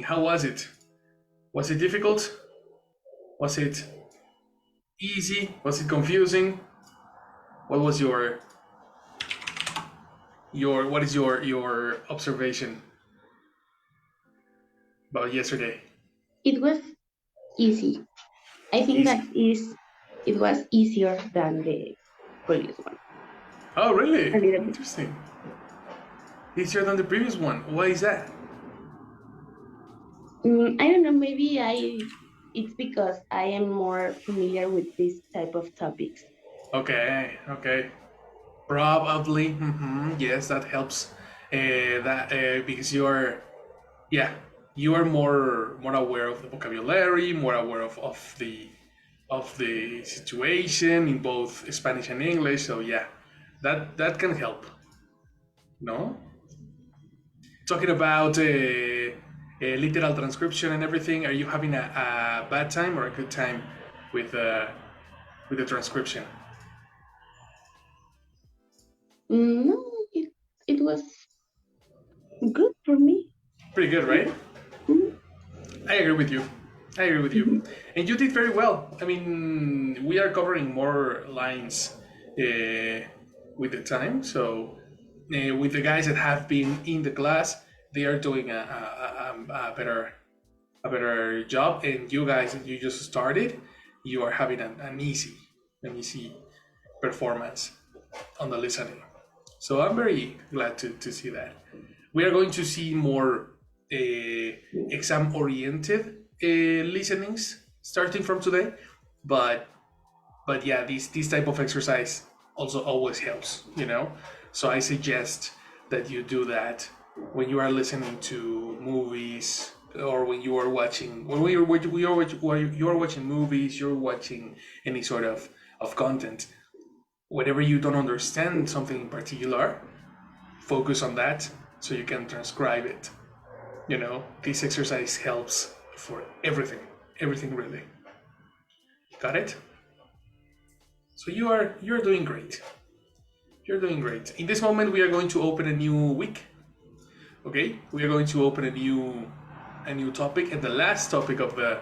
How was it? Was it difficult? Was it easy? Was it confusing? What was your what is your observation about yesterday? It was easy. I think that Easy. it was easier than the previous one. Oh, A really? little bit. Interesting. Easier than the previous one. Why is that? I don't know, maybe it's because I am more familiar with this type of topics. Okay, okay. Probably. Yes, that helps. That because yeah, you are more aware of the vocabulary, more aware of the situation in both Spanish and English. So yeah, that can help. No, talking about literal transcription and everything. Are you having a bad time or a good time with uh, with the transcription? No, it was good for me. Pretty good, right? Mhm. I agree with you. I agree with you. And you did very well. I mean, we are covering more lines with the time. So, with the guys that have been in the class, they are doing a better job. And you guys that you just started, you are having an easy performance on the listening. So I'm very glad to see that. We are going to see more exam oriented listenings starting from today, but yeah, this type of exercise also always helps, you know. So I suggest that you do that when you are listening to movies or when you are watching when you're watching movies, you're watching any sort of content. Whenever you don't understand something in particular, focus on that so you can transcribe it. You know, this exercise helps for everything really. Got it? So you're doing great. You're doing great. In this moment, we are going to open a new week. Okay, we are going to open a new topic and the last topic of the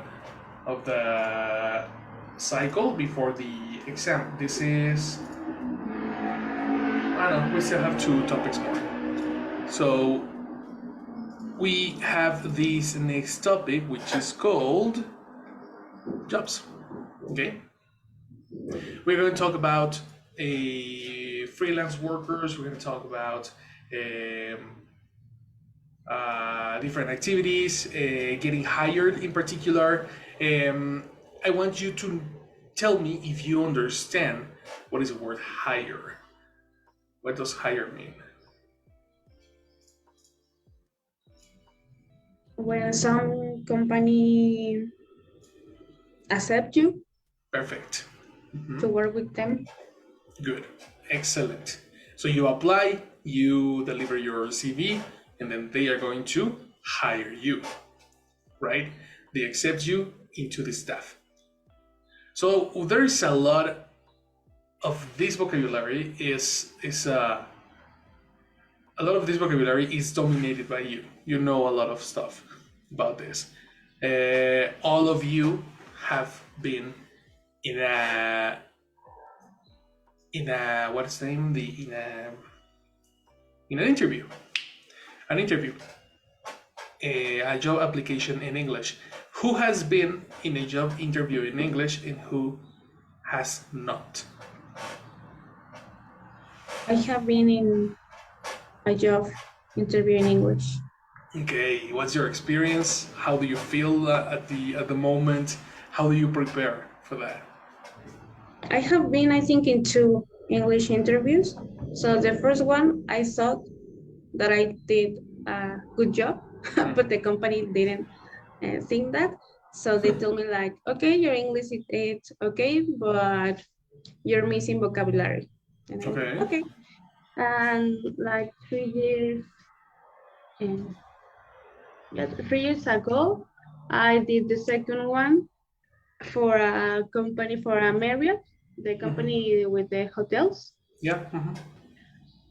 cycle before the exam. This is I don't know. We still have two topics more. So we have this next topic, which is called jobs. Okay, we're going to talk about freelance workers. We're going to talk about um, different activities, getting hired in particular. I want you to tell me if you understand what is the word hire. What does hire mean? When some company accept you Perfect. to work with them. Good. Excellent. So you apply, you deliver your CV, and then they are going to hire you, right? They accept you into the staff. So there is a lot of this vocabulary a lot of this vocabulary is dominated by you. You know a lot of stuff about this. All of you have been in a what's the name the in an interview, a job application in English. Who has been in a job interview in English and who has not? I have been in a job interview in English. Okay, what's your experience? How do you feel at the moment? How do you prepare for that? I have been, I think, in two English interviews. So the first one, I thought that I did a good job, but the company didn't think that. So they told me like, okay, your English is it's okay, but you're missing vocabulary. And I Okay. okay. And like 3 years, um, yeah, 3 years ago, I did the second one for a company for a Marriott, the company with the hotels. Yeah.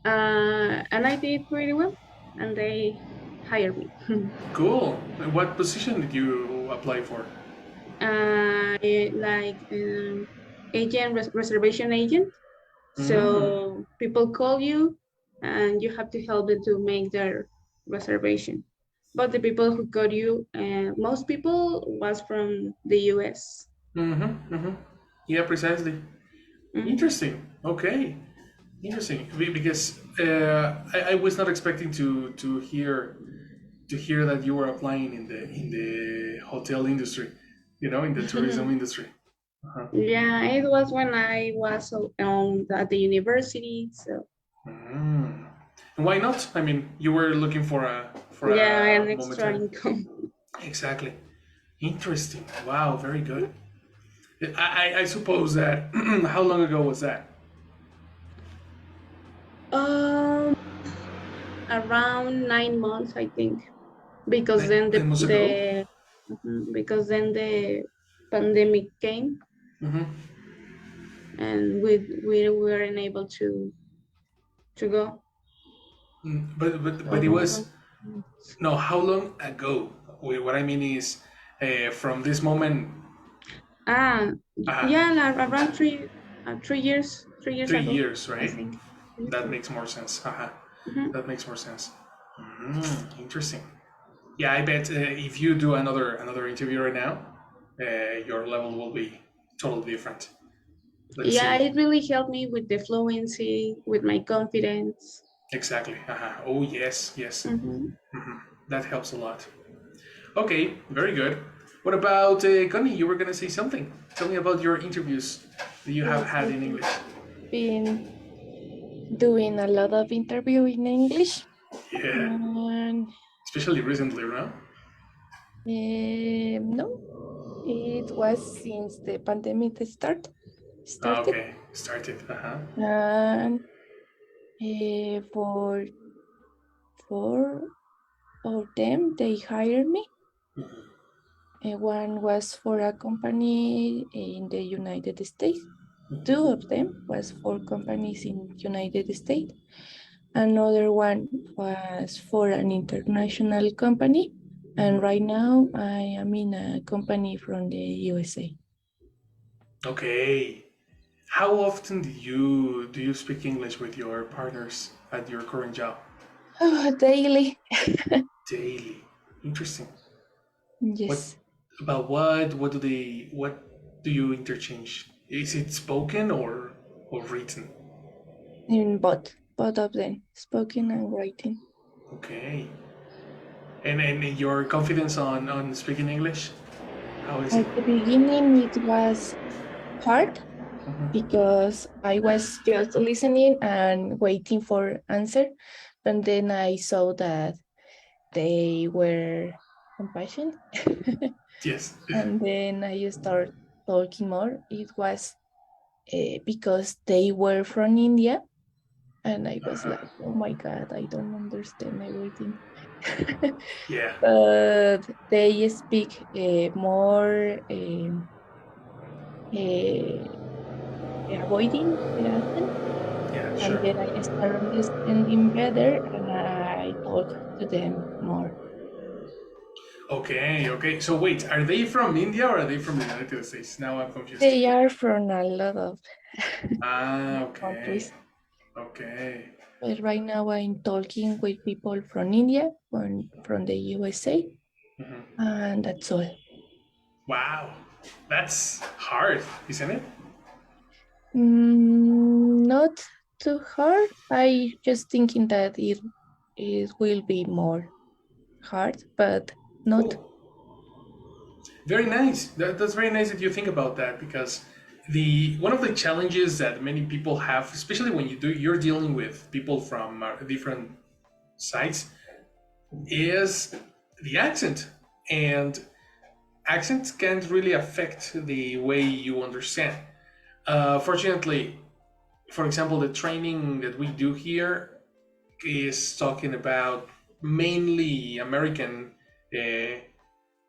And I did pretty well, and they hire me. Cool. What position did you apply for? Like agent, reservation agent. Mm. So people call you and you have to help them to make their reservation. But the people who got you, most people was from the US. Mm-hmm. Mm-hmm. Yeah, precisely. Mhm. Interesting. Okay. Interesting. Because I was not expecting to hear that you were applying in the hotel industry, in the tourism industry. Uh-huh. Yeah, it was when I was at the university. So Mm. And why not? I mean, you were looking for yeah, an a extra momentary. income. Exactly. Interesting. Wow. Very good. I suppose that. How long ago was that? Um, Around 9 months, I think, because then 9 months ago. because then the pandemic came Mm-hmm. and we weren't able to go. But it So was no. How long ago? What I mean is, from this moment. ah Uh, yeah, like around 3 years 3 years, I right? think. That makes more sense. Mhm. That makes more sense. Interesting. Yeah, I bet if you do another interview right now, your level will be totally different. Let's Yeah, see. it really helped me with the fluency, with my confidence. Exactly. Oh yes, yes. Hmm. That helps a lot. Okay, very good. What about Connie? You were gonna say something. Tell me about your interviews that you have Yes, had I've in English. been doing a lot of interview in English, Yeah, and especially recently, no? no, it was since the pandemic started, Okay, started. and for four of them they hired me. One was for a company in the United States. Two of them was for companies in United States. Another one was for an international company. And right now I am in a company from the USA. Okay. How often do you speak English with your partners at your current job? Oh, daily. Daily. Interesting. What Yes, about what? What do you interchange? Is it spoken or written? in both of them, spoken and writing. Okay. And your confidence on speaking English? How is it? At the beginning, it was hard because I was just listening and waiting for answer. And then I saw that they were compassionate. Yes. And then I started talking more. It was because they were from India. And I was like, oh my God, I don't understand everything. Yeah. But they speak more uh, avoiding the accent. Yeah. And Sure. then I start understanding better and I talk to them more. Okay. Okay. So wait, are they from India or are they from the United States? Now I'm confused. They are from a lot of Okay. countries. Okay. But right now I'm talking with people from India, from the USA, and that's all. Wow. That's hard, isn't it? Not too hard. I just thinking that it will be more hard, but not. Cool. Very nice. That's very nice that you think about that because the one of the challenges that many people have, especially when you're dealing with people from different sites, is the accent. And accents can't really affect the way you understand. Fortunately, for example, the training that we do here is talking about mainly uh,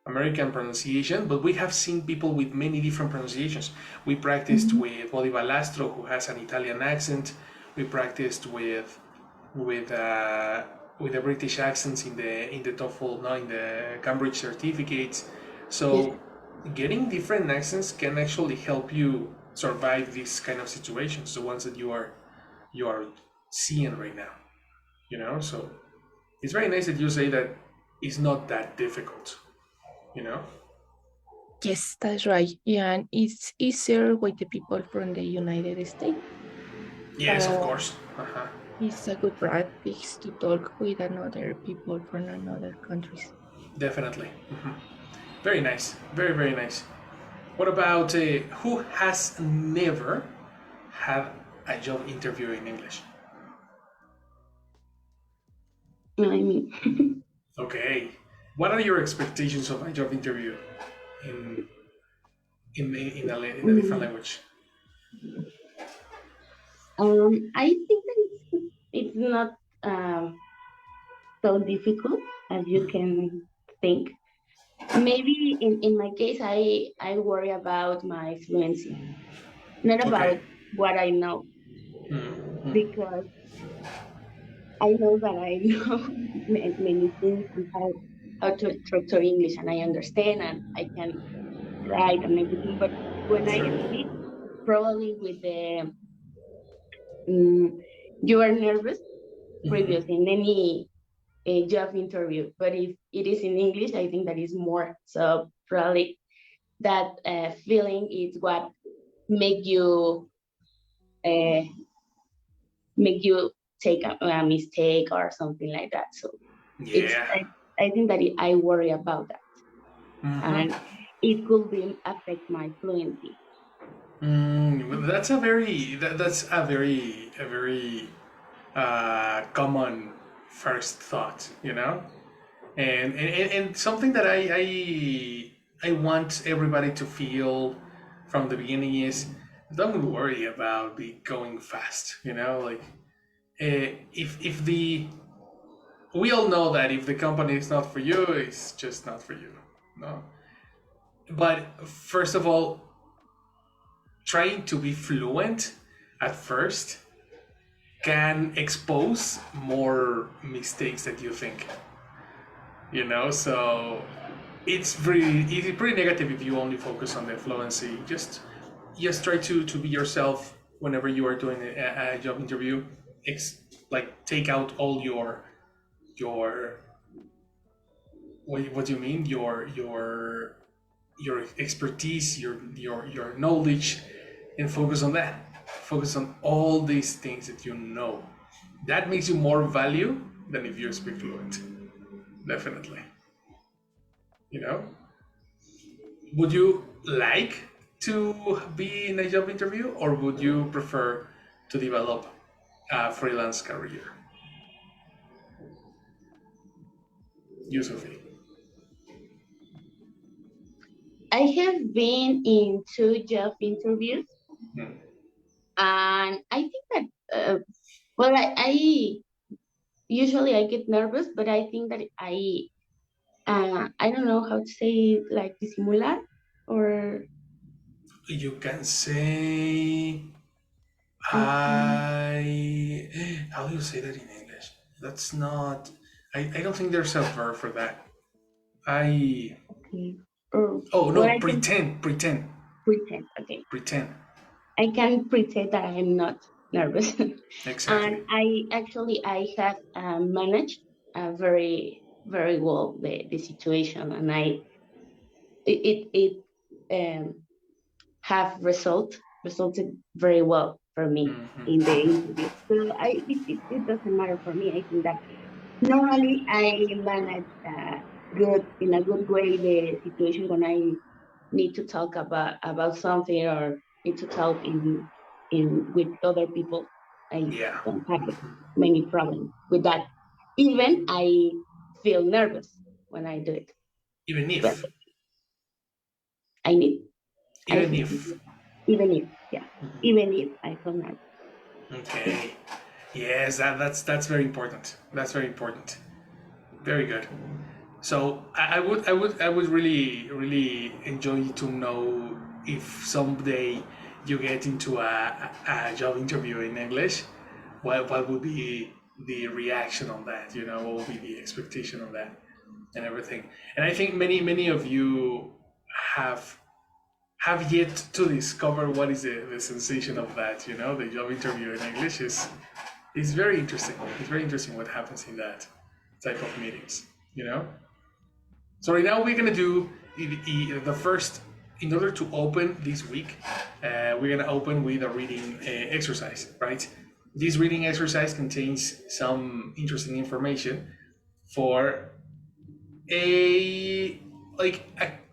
American pronunciation, but we have seen people with many different pronunciations. We practiced Mhm. with Bodi Balastro, who has an Italian accent. We practiced with with the British accents in the TOEFL, no, in the Cambridge certificates. Yes. So getting different accents can actually help you survive these kind of situations, the ones that you are seeing right now. You know, so it's very nice that you say that it's not that difficult. You know. Yes, that's right. Yeah, and it's easier with the people from the United States. Yes, of So course. Uh-huh. it's a good practice to talk with another people from another countries. Definitely. Very nice. Very, very nice. What about who has never had a job interview in English? I mean, Okay. What are your expectations of a job interview in in a different mm, language? I think that it's not so difficult as you can think. Maybe in my case, I worry about my fluency, not Okay. about what I know, Mm-hmm. because I know that I know many things and how to structure English, and I understand and I can write and everything. But when I Sure. speak, probably with the um, you are nervous previous Mm-hmm. in any job interview, but if it is in English, I think that is more. So probably that feeling is what make you uh, make you take a mistake or something like that. So it's Yeah. I think that I worry about that, Mm-hmm. and it could be affect my fluency. That's a very that's a very common first thought, you know, and something that I want everybody to feel from the beginning is don't worry about be going fast, you know, like if the we all know that if the company is not for you, it's just not for you, no. But first of all, trying to be fluent at first can expose more mistakes that you think, you know. So it's pretty negative if you only focus on the fluency. Just try to be yourself whenever you are doing a job interview. Like take out all your what do you mean, your expertise, your knowledge, and focus on that. Focus on all these things that you know. That makes you more value than if you speak fluent. Definitely. You know? Would you like to be in a job interview, or would you prefer to develop a freelance career? You, Sophie. I have been in two job interviews, Hmm. and I think that well, I usually I get nervous, but I think that I don't know how to say, like disimular, or You can say um, I. How do you say that in English? That's not. I don't think there's a verb for that. I. okay, or Oh what no, I can pretend. pretend. Okay, Pretend. I can pretend that I am not nervous, and Exactly. I have managed very well the situation, and it have resulted very well for me Hmm. in the interview. So it doesn't matter for me. I think that normally I manage good in a good way the situation when I need to talk about something or need to talk in with other people. I Yeah. don't have many problems with that. Even I feel nervous when I do it, Even but if. I need I Even feel if. even if yeah even if I feel nervous. Yeah. Okay. Yes, that's very important. That's very important. Very good. So I would really enjoy to know if someday you get into a job interview in English. What would be the reaction on that, what will be the expectation on that and everything. And I think many of you have yet to discover what is the sensation of that, the job interview in English is very interesting. It's very interesting what happens in that type of meetings, So right now we're gonna do the first, in order to open this week, we're gonna open with a reading exercise, right? This reading exercise contains some interesting information for a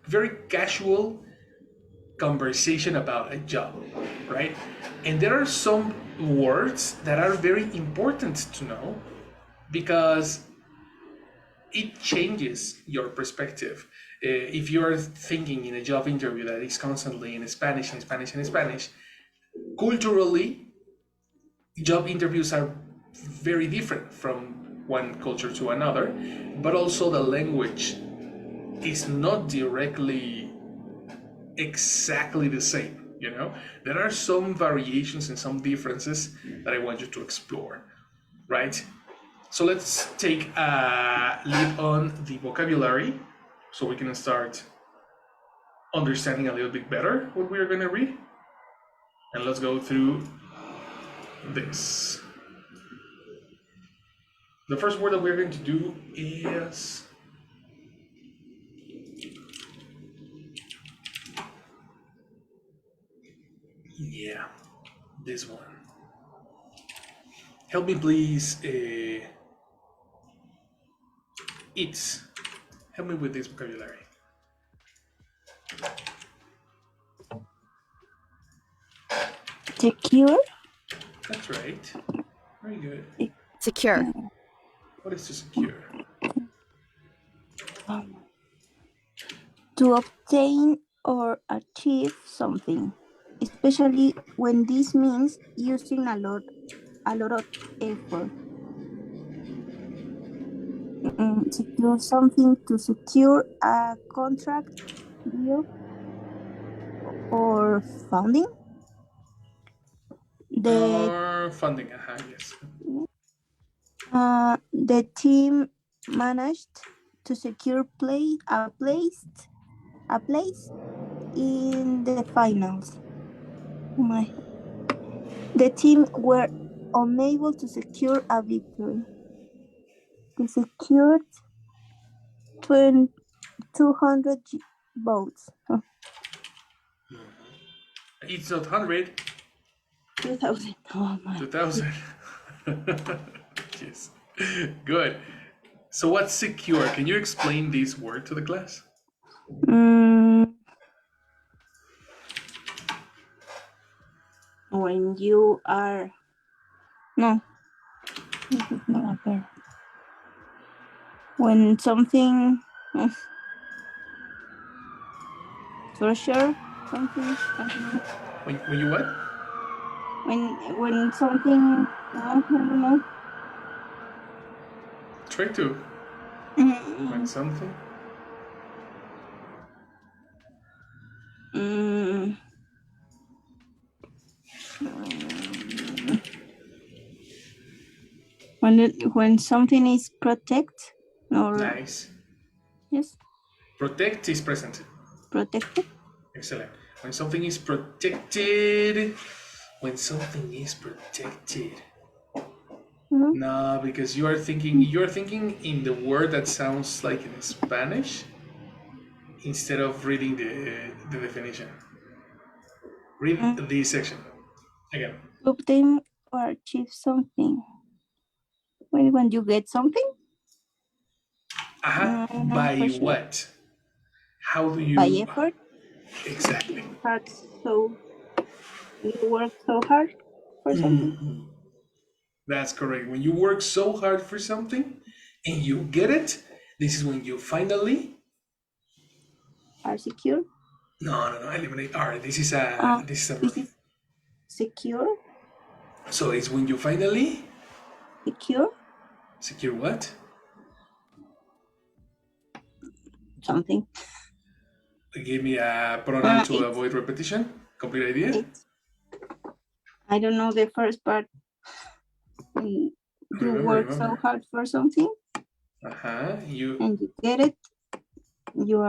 very casual conversation about a job, right? And there are some words that are very important to know because it changes your perspective. If you're thinking in a job interview that is constantly in Spanish, culturally, job interviews are very different from one culture to another, but also the language is not directly exactly the same. There are some variations and some differences that I want you to explore, right? So let's take a lead on the vocabulary so we can start understanding a little bit better what we are going to read. And let's go through this. The first word that we're going to do is this one. Help me please. It's. Help me with this vocabulary. Secure. That's right. Very good. Secure. What is to secure? To obtain or achieve something, especially when this means using a lot of effort. Secure something, to secure a contract, deal, or funding. Or funding, yes. The team managed to secure a place in the finals. The team were unable to secure a victory. They secured 200 votes. It's not 100. 2,000. Oh my. 2,000. Yes. Good. So what's secure? Can you explain this word to the class? When you are... No. This is not a verb. When something... For sure, something... When you what? When something... I don't know. Try to. When something? When something is protect or... Nice. Yes. Protect is present. Protected. Excellent. When something is protected. When something is protected. No, because you're thinking in the word that sounds like in Spanish instead of reading the definition. Read this section again. To obtain or achieve something. When you get something? By what? How do you... By effort? Exactly. So you work so hard for something? That's correct. When you work so hard for something and you get it, this is when you finally... Are secure? No. Eliminate R. This is a verb. Is secure? So it's when you finally... Secure? Secure what? Something. Give me a pronoun to avoid repetition. Complete idea? I don't know the first part. You work so hard for something. You and you get it. You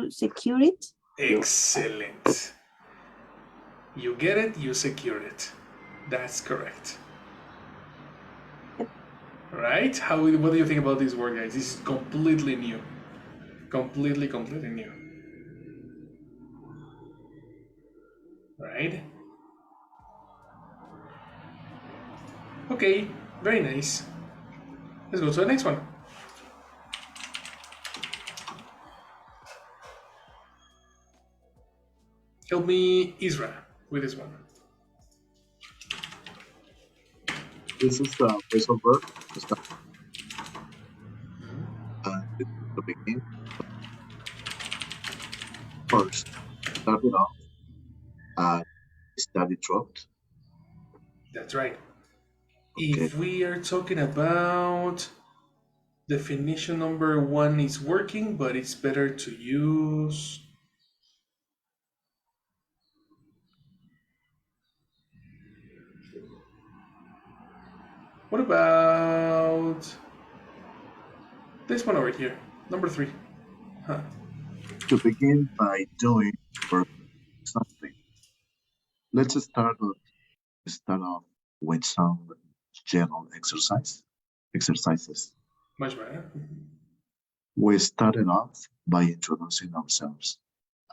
secure it. Excellent. You get it, you secure it. That's correct. Yep. Right? What do you think about this word, guys? This is completely new. Completely new. Right? Okay, very nice. Let's go to the next one. Help me, Isra, with this one. This is the phrasal verb to start to begin. First, start it off and study dropped. That's right. Okay. If we are talking about definition number 1 is working, but it's better to use. What about this one over here? Number 3. To begin by doing or something. Let's start off with some general exercises. Much better. We started off by introducing ourselves.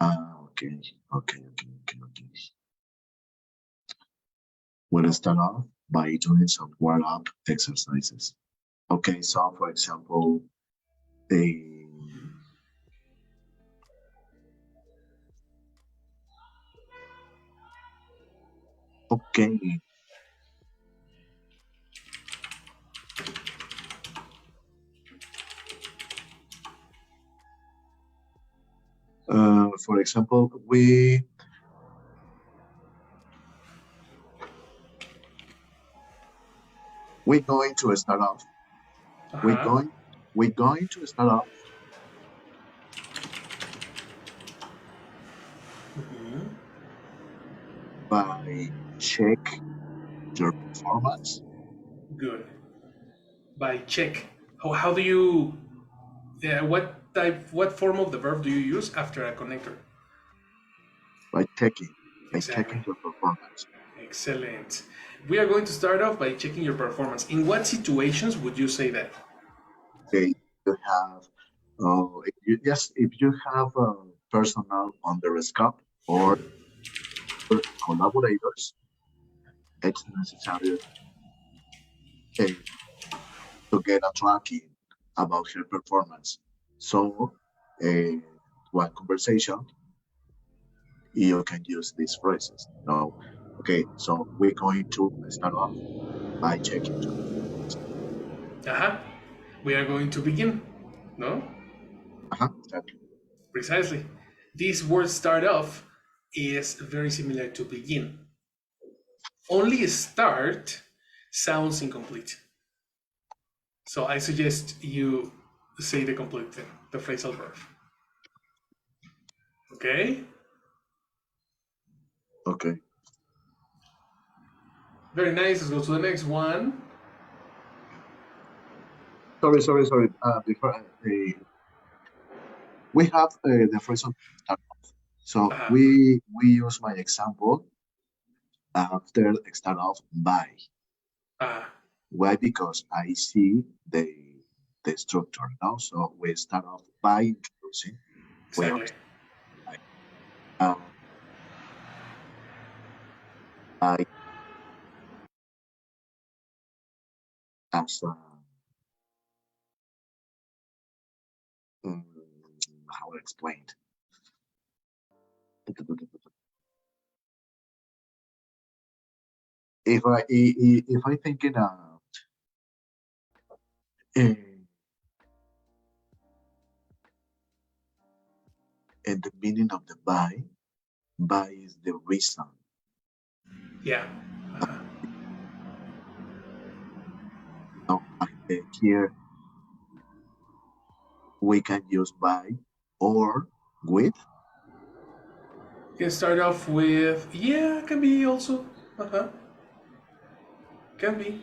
Okay. We'll start off by doing some warm-up exercises. Okay, so for example, okay. For example, we're going to start off. We're going to start off by check your performance. Good. By check. How do you? Yeah. What form of the verb do you use after a connector? By checking. Exactly. By checking your performance. Excellent. We are going to start off by checking your performance. In what situations would you say that? Okay, you have, if you have personnel under a scope or collaborators, it's necessary to get a tracking about her performance. So, one conversation, you can use these phrases. No, okay, so we're going to start off by checking. We are going to begin, no? Exactly. Precisely. This word start off is very similar to begin. Only start sounds incomplete. So I suggest you say the complete thing, the phrasal verb. Okay? Okay. Very nice. Let's go to the next one. Sorry. Before we have the phrasal start off. So we use my example after start off by. Why? Because I see the structure now. So we start off by introducing. Exactly. As how I explained. If I think in the meaning of the by is the reason. Yeah. Now here we can use by or with. You can start off with, yeah, can be also. Can be.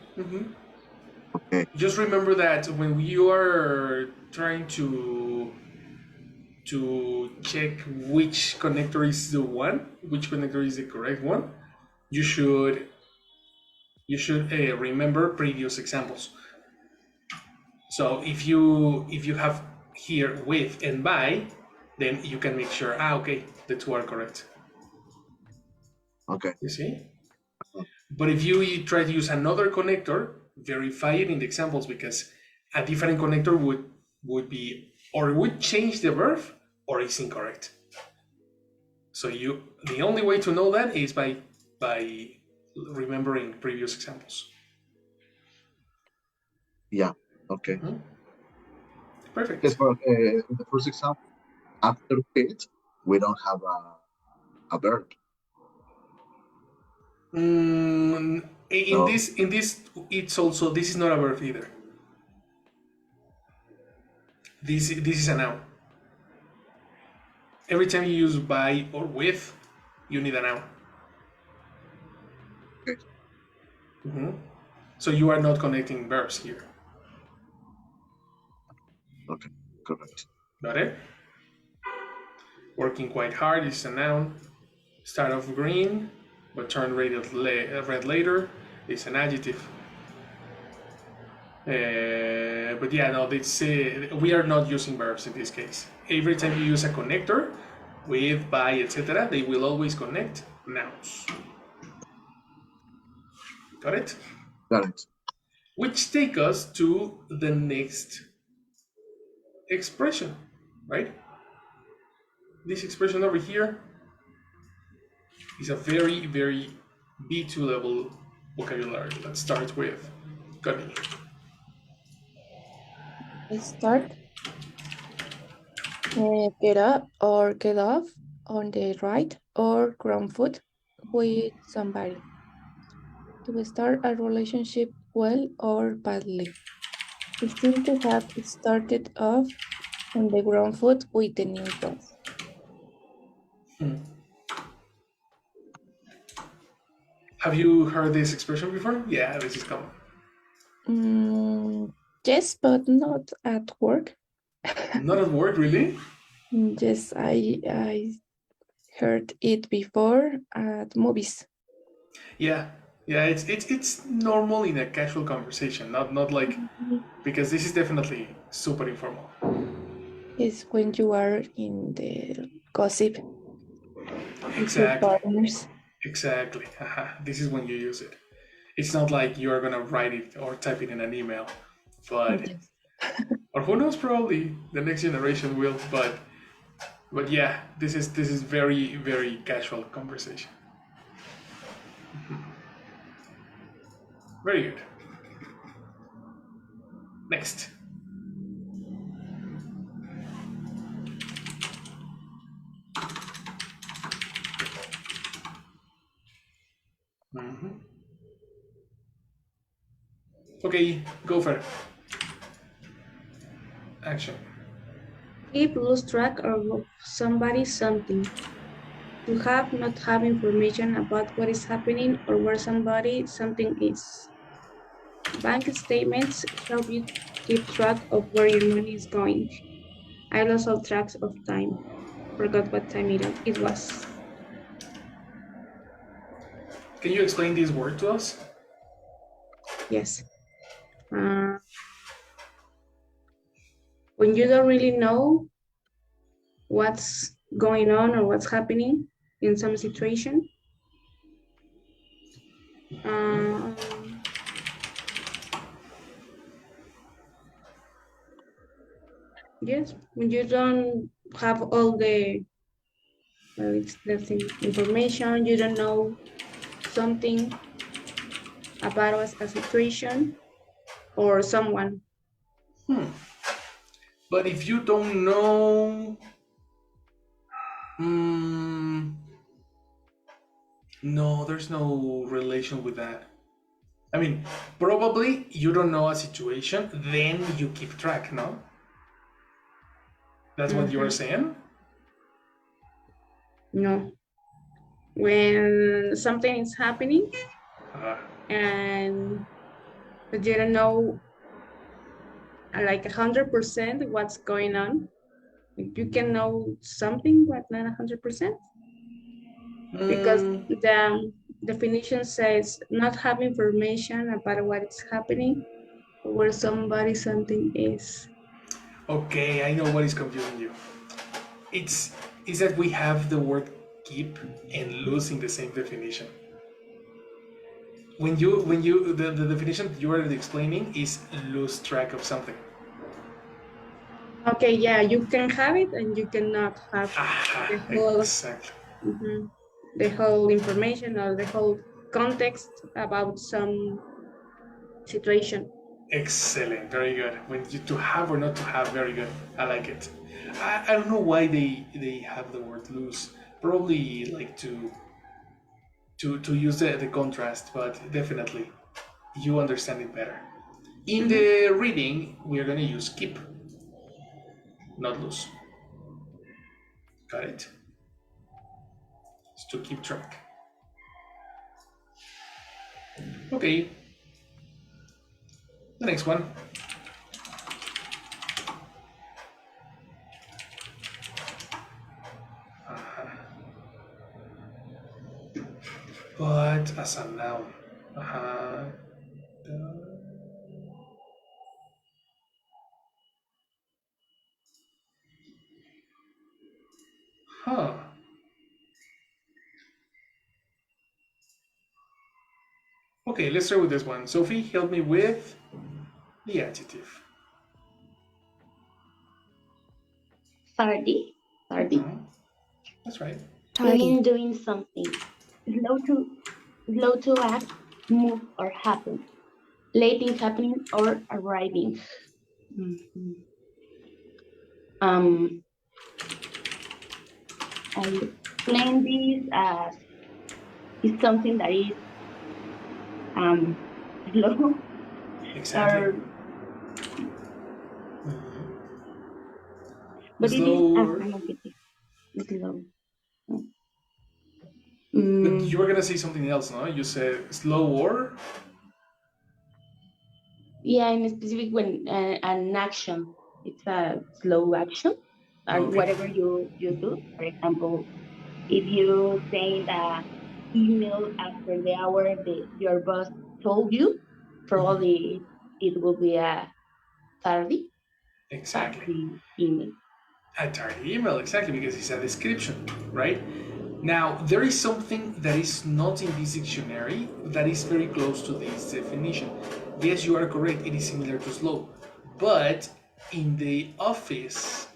Okay. Just remember that when you are trying to check which connector is the one, which connector is the correct one, you should remember previous examples. So if you have here with and by, then you can make sure, okay, the two are correct. Okay. You see? But if you try to use another connector, verify it in the examples, because a different connector would be, or would change the verb, or is incorrect. So the only way to know that is by remembering previous examples. Yeah. Okay. Perfect. Because for the first example, after it, we don't have a verb. In No. this it's also, this is not a verb either. This is a noun. Every time you use by or with, you need a noun. Okay. So you are not connecting verbs here. Okay, correct. Got it? Working quite hard is a noun. Start off green, but turn red later is an adjective. But yeah, no, we are not using verbs in this case. Every time you use a connector with, by, etc., they will always connect nouns. Got it? Got it. Which take us to the next expression, right? This expression over here is a very, very B2 level vocabulary. Let's start with Connie. Let's start. Get up or get off on the right or ground foot with somebody. To start a relationship well or badly. We seem to have started off on the ground foot with the new boss. Have you heard this expression before? Yeah, this is common. Yes, but not at work. Not at work, really? Yes, I heard it before at movies. Yeah, it's normal in a casual conversation, not like, because this is definitely super informal. It's when you are in the gossip with your Exactly. partners. Exactly. This is when you use it. It's not like you are gonna write it or type it in an email, but Yes. or who knows, probably the next generation will. But yeah, this is very, very casual conversation. Very good. Next. Okay, go for it. Action. Keep lose track of somebody something. To have not have information about what is happening or where somebody something is. Bank statements help you keep track of where your money is going. I lost all tracks of time. Forgot what time it was. Can you explain this word to us? Yes. When you don't really know what's going on or what's happening in some situation, yes, when you don't have all the information, you don't know something about a situation or someone. But if you don't know, no, there's no relation with that. I mean, probably you don't know a situation, then you keep track, no? That's what you are saying? No. When something is happening and but you don't know like 100% what's going on. You can know something, but not 100%. Because the definition says not have information about what is happening where somebody something is. Okay, I know what is confusing you. It's that we have the word keep and lose in the same definition. When you the definition that you are explaining is lose track of something. Okay, yeah, you can have it and you cannot have the whole exactly. The whole information or the whole context about some situation. Excellent, very good. When you to have or not to have, very good. I like it. I don't know why they have the word lose. Probably like to use the contrast, but definitely you understand it better. In the reading, we are going to use keep, not lose. Got it? It's to keep track. Okay. The next one. But as a noun. Huh. Okay, let's start with this one. Sophie, help me with the adjective. Tardy. That's right. Meaning doing something. Slow to act, move, or happen. Late in happening or arriving. I explain this as is something that is slow. Exactly. But slow. It is slow. But you were gonna say something else, no? You said slow or? Yeah, in specific when an action, it's a slow action, or whatever you do. For example, if you send an email after the hour that your boss told you, probably it will be a tardy. Exactly. Tardy email. A tardy email, exactly, because it's a description, right? Now, there is something that is not in this dictionary that is very close to this definition. Yes, you are correct, it is similar to slow. But in the office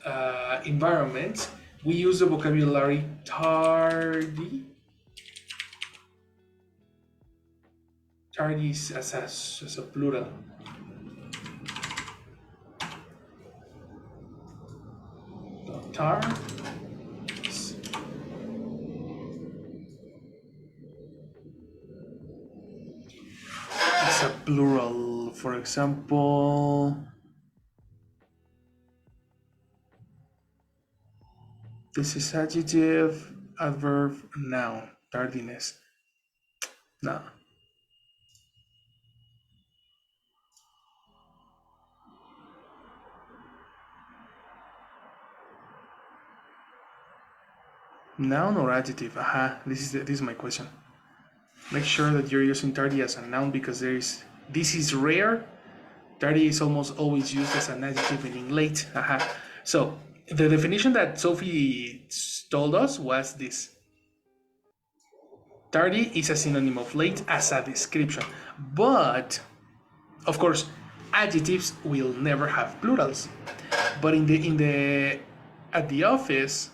environment, we use the vocabulary tardy. Tardy is as a plural. Tar. As a plural, for example, this is adjective, adverb, noun, tardiness. No. Noun or adjective? Aha, this is my question. Make sure that you're using tardy as a noun because this is rare. Tardy is almost always used as an adjective meaning late. Aha. So the definition that Sophie told us was this. Tardy is a synonym of late as a description. But of course, adjectives will never have plurals. But at the office,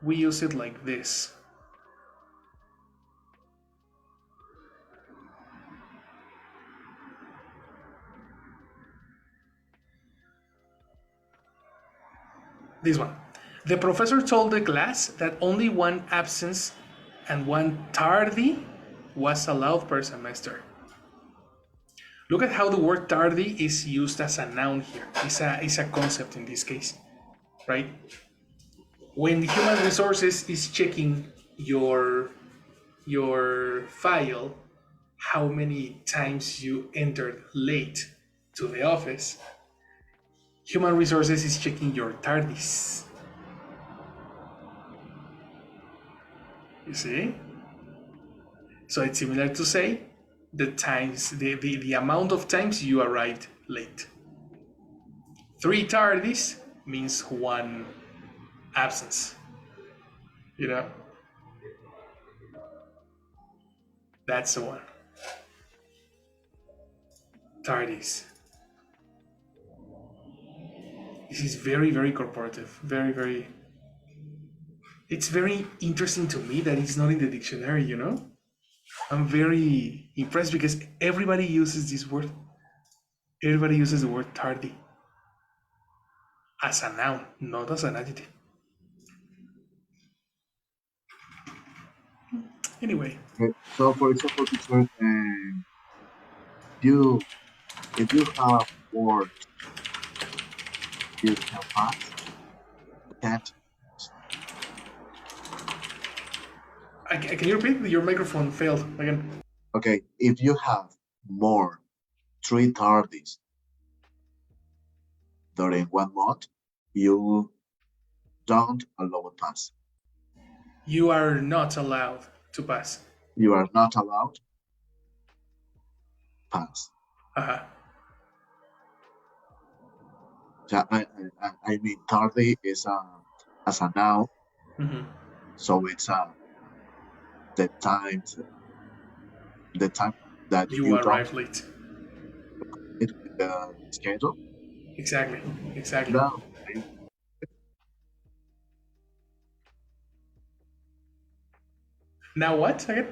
we use it like this. This one. The professor told the class that only one absence and one tardy was allowed per semester. Look at how the word tardy is used as a noun here. It's a concept in this case, right? When human resources is checking your file how many times you entered late to the office. Human resources is checking your tardis. You see? So it's similar to say the times, the amount of times you arrived late. 3 tardis means 1 absence. You know? That's the one. Tardis. This is very, very corporative. Very, very. It's very interesting to me that it's not in the dictionary, you know? I'm very impressed because everybody uses this word. Everybody uses the word tardy as a noun, not as an adjective. Anyway. So, for example, teacher, you if you have words you can pass, can't. Can you repeat? Your microphone failed again. Okay, if you have more 3 tardies during 1 month, you don't allow a pass. You are not allowed to pass. You are not allowed pass. Uh-huh. So I mean, tardy is as a noun, so it's the time that you don't arrive late. it with the schedule. Exactly. No. Now what again?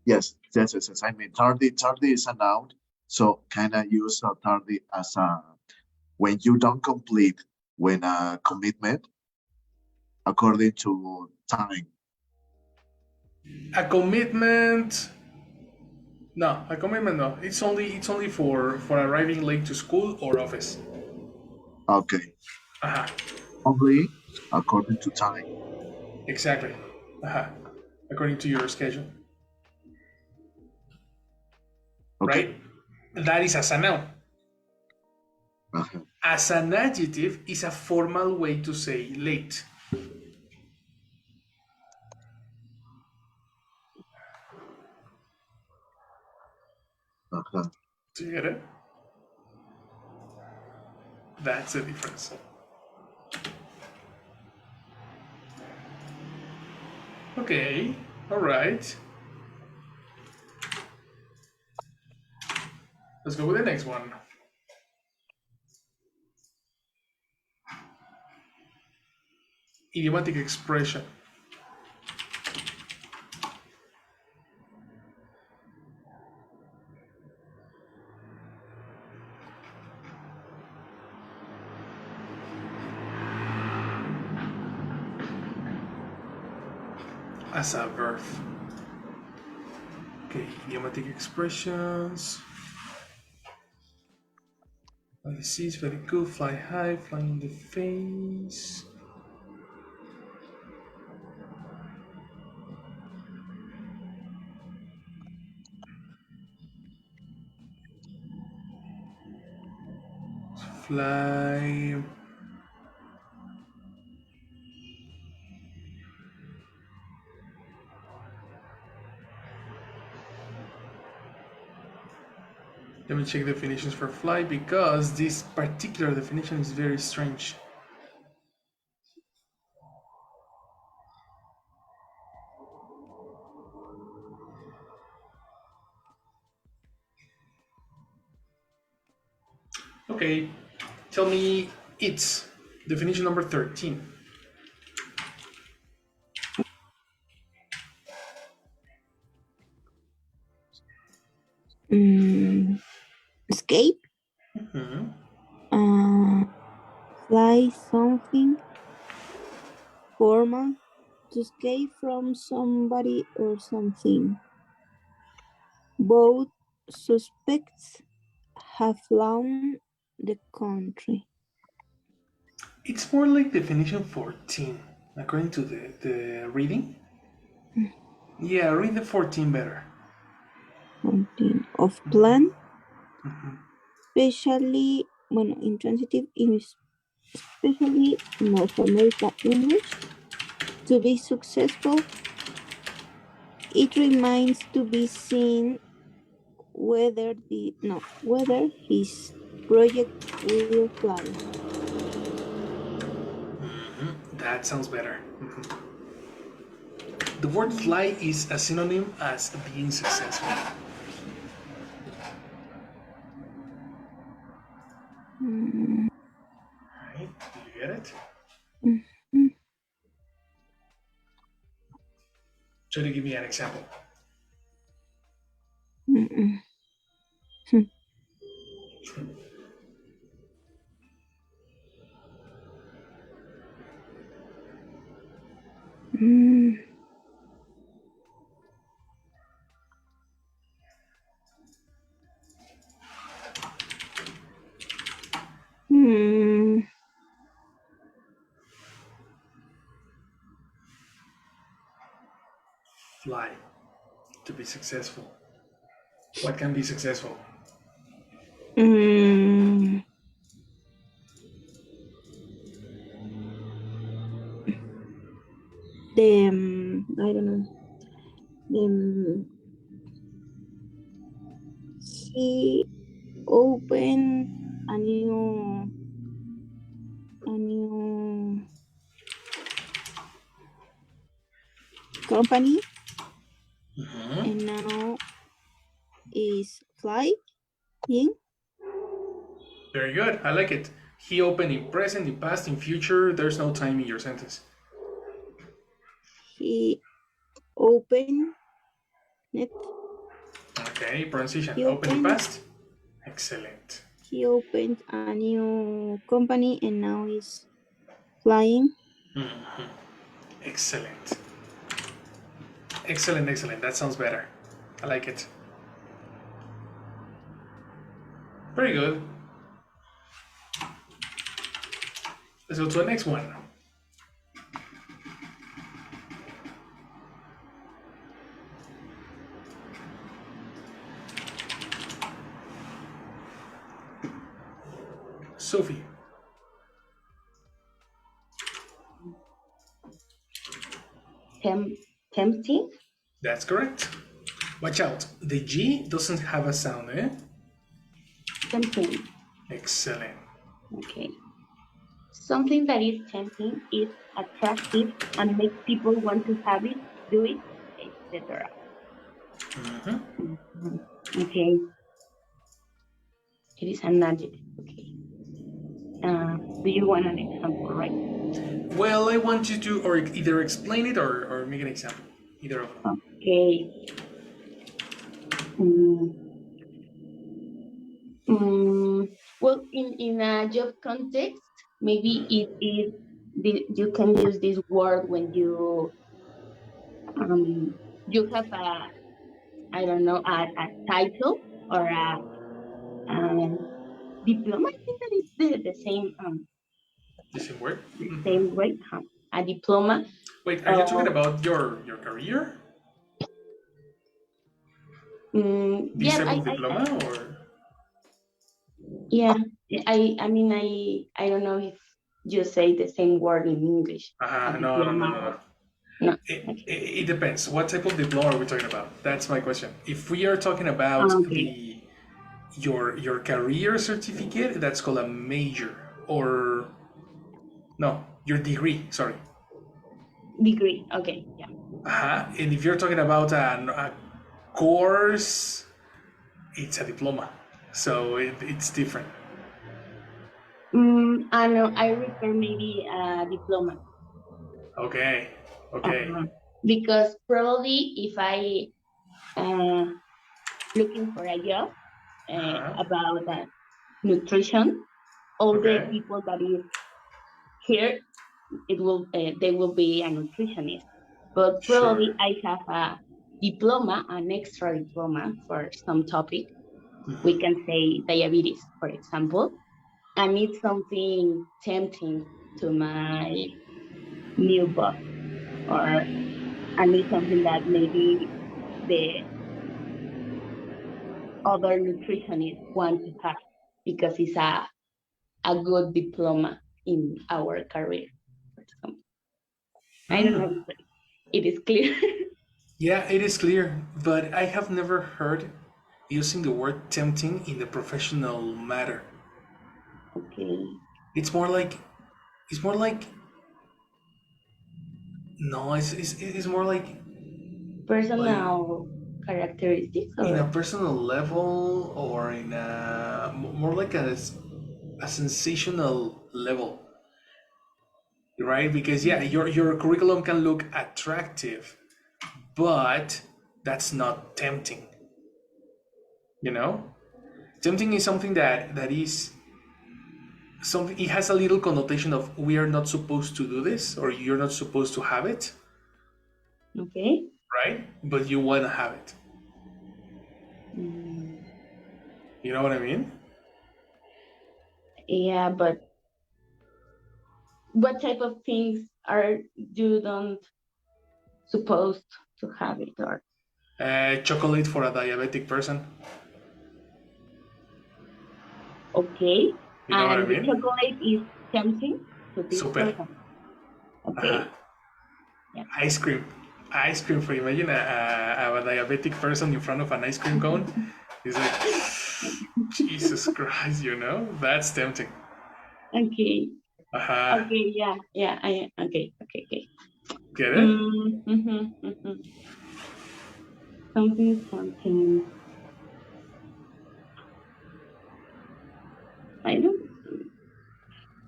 Yes. I mean, tardy is a noun, so can I use tardy as a when you don't complete when a commitment according to time. A commitment. No, a commitment no. It's only for arriving late to school or office. Okay. Uh-huh. Only according to time. Exactly. Uh-huh. According to your schedule. Okay. Right? That is as a noun. Uh-huh. As an adjective is a formal way to say late. Uh-huh. Do you get it? That's the difference. Okay, all right. Let's go with the next one. Idiomatic expression. As a verb. Okay, idiomatic expressions. This is very good. Fly high, fly in the face. Fly. Let me check definitions for fly because this particular definition is very strange. Okay, tell me its definition number 13. Escape. Fly something. Formal. To escape from somebody or something. Both suspects have flown the country. It's more like definition 14, according to the reading. Yeah, read the 14 better. 14. Of plan, especially, intransitive, especially North America English. To be successful, it remains to be seen whether his project will fly. That sounds better. The word fly is a synonym as being successful. Right? Do you get it? Try to give me an example. Fly. To be successful. What can be successful? I don't know. He opened a new company, and now is flying. Very good. I like it. He opened in present, in past, in future. There's no time in your sentence. He opened it. Okay, pronunciation. Open in past. Excellent. He opened a new company and now is flying. Excellent. Excellent, excellent. That sounds better. I like it. Very good. Let's go to the next one. Sophie. Tempting? That's correct. Watch out. The G doesn't have a sound, eh? Tempting. Excellent. Okay. Something that is tempting is attractive and makes people want to have it, do it, etc. Okay. It is an adjective. Okay. Do you want an example, right? Well, I want you to either explain it or make an example. Either of them. Okay. Well, in a job context, maybe you can use this word when you have I don't know, a title or a diploma. I think that is the same The same word? same way. A diploma. Wait, are you talking about your career? This Yeah, type of diploma or? Yeah, I mean I don't know if you say the same word in English. No. No. It depends. What type of diploma are we talking about? That's my question. If we are talking about your career certificate, that's called a major, or no, your degree. Sorry. Degree. Okay. Yeah. And if you're talking about a course, it's a diploma. So it's different. I know. I refer maybe a diploma. Okay. Because probably if I looking for a job about nutrition, all the people that is here, they will be a nutritionist. But probably I have a diploma, an extra diploma for some topic. We can say diabetes, for example, and it's something tempting to my new boss or and it's something that maybe the other nutritionists want to have because it's a good diploma in our career, for example. I don't know if it is clear. Yeah, it is clear, but I have never heard using the word tempting in the professional matter. Okay. It's more like no, it's more like Personal characteristics in a or personal level or in a more like a sensational level, right? Because yeah, your curriculum can look attractive, but that's not tempting. You know, tempting is something that is something. It has a little connotation of we are not supposed to do this or you're not supposed to have it, okay. right? But you want to have it. Mm, You know what I mean? yeah, but what type of things are you don't supposed to have it or Chocolate for a diabetic person. okay? You know what I And the mean? chocolate is tempting to this Super. person. Okay. Yeah. Ice cream. Ice cream for imagine a diabetic person in front of an ice cream cone. He's like, Jesus Christ, you know? That's tempting. Okay. Uh-huh. Okay. Yeah. Yeah. Okay. Okay. Get it? Something. I don't.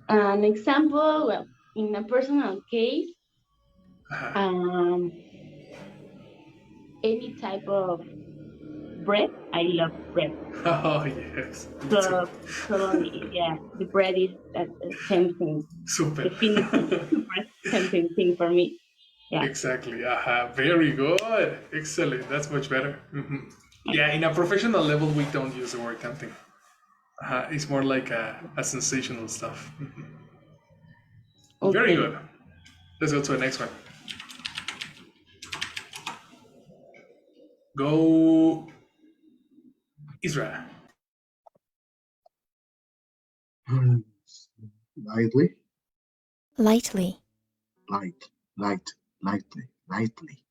An example. Well, in a personal case, any type of bread. I love bread. Oh, yes. So totally, yeah. The bread is a tempting, Super. definitely super tempting thing for me. Yeah. Exactly. Very good. Excellent. That's much better. Yeah, in a professional level, we don't use the word tempting. It's more like a sensational stuff. Okay. Very good. Let's go to the next one. Go, Israel. Lightly. Lightly. Lightly.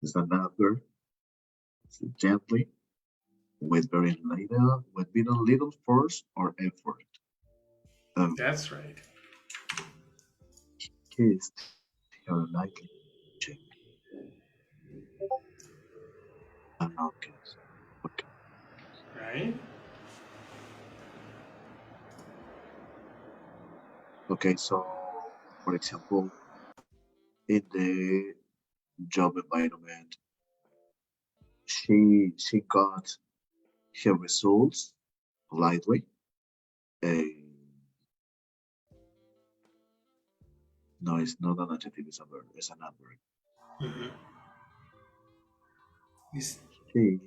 Is another gently, with very little force or effort. That's right. Kissed her lightly cheek. Okay. Right? Okay, so for example, in the job environment, she got her results lightly. No, it's not an adjective, it's a verb, it's an adverb. She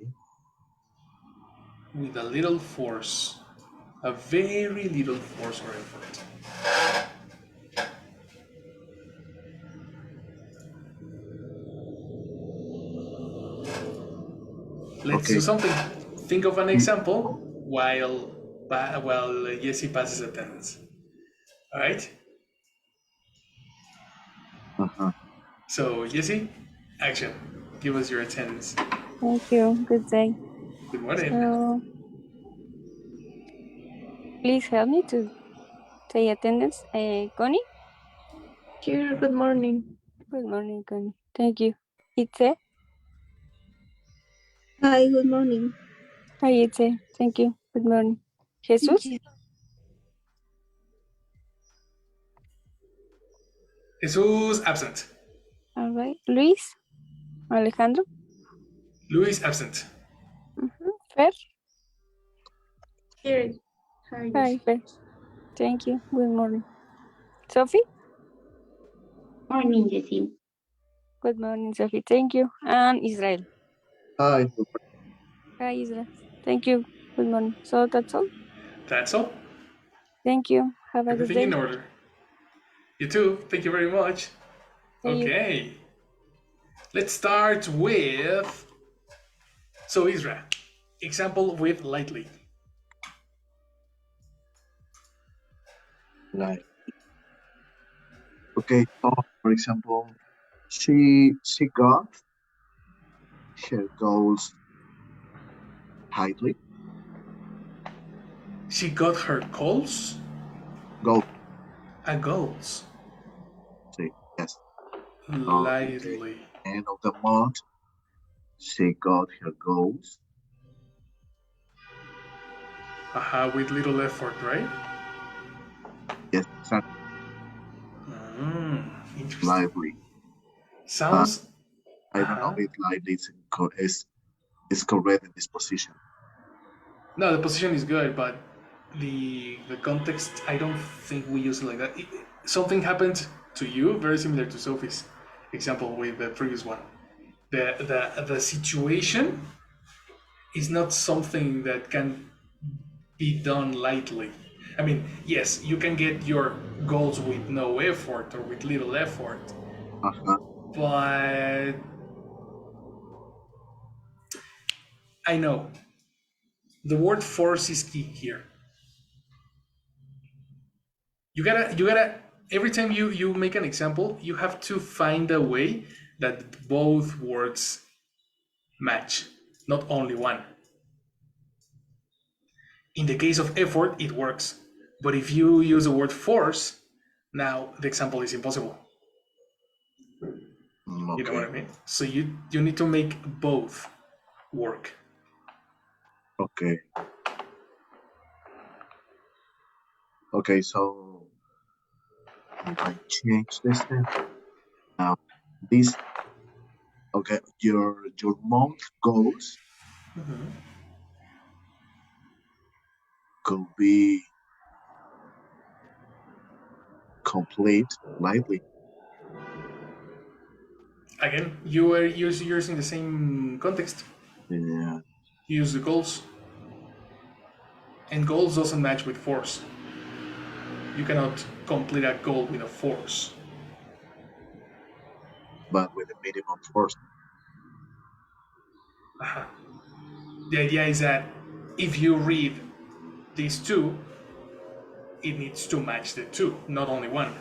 with a little force, a very little force or effort. Let's do something. Think of an example while Jesse passes attendance. All right? So, Jesse, action. Give us your attendance. Thank you. Good day. Good morning. So, please help me to take attendance. Connie? Here, good morning. Good morning, Connie. Thank you. Itze? Hi, good morning. Hi, Itze. Thank you. Good morning. Jesus? Jesus absent. All right. Luis? Alejandro? Luis absent. Fer? Here. Hi, Fer. Thank you. Good morning. Sophie? Morning, Jessie. Good morning, Sophie. Thank you. And Israel? Hi. Hi, Israel. Thank you. Good morning. So that's all? That's all. Thank you. Have a Everything good day. in order. You too. Thank you very much. Okay. Let's start with. So, Isra, example with lightly. Like, okay, so for example, she got her goals highly. She got her goals. Goal. Goals. See, yes. Lightly. At the end of the month, she got her goals. With little effort, right? Yes, exactly. Interesting. Lively. Sounds. I don't know if lively is correct in this position. No, the position is good, but the context, I don't think we use it like that. Something happened to you, very similar to Sophie's example with the previous one. The situation is not something that can be done lightly. I mean, yes, you can get your goals with no effort or with little effort, but I know the word force is key here. You gotta every time you make an example, you have to find a way that both words match, not only one. In the case of effort, it works, but if you use the word force, now the example is impossible. Okay. You know what I mean? So you need to make both work. Okay. Okay, so if I change this then, now this, okay, your month goals could be complete lightly. Again, you are using the same context. Yeah. You use the goals, and goals doesn't match with force. You cannot complete a goal with a force. But with a minimum force. The idea is that if you read these two, it needs to match the two, not only one.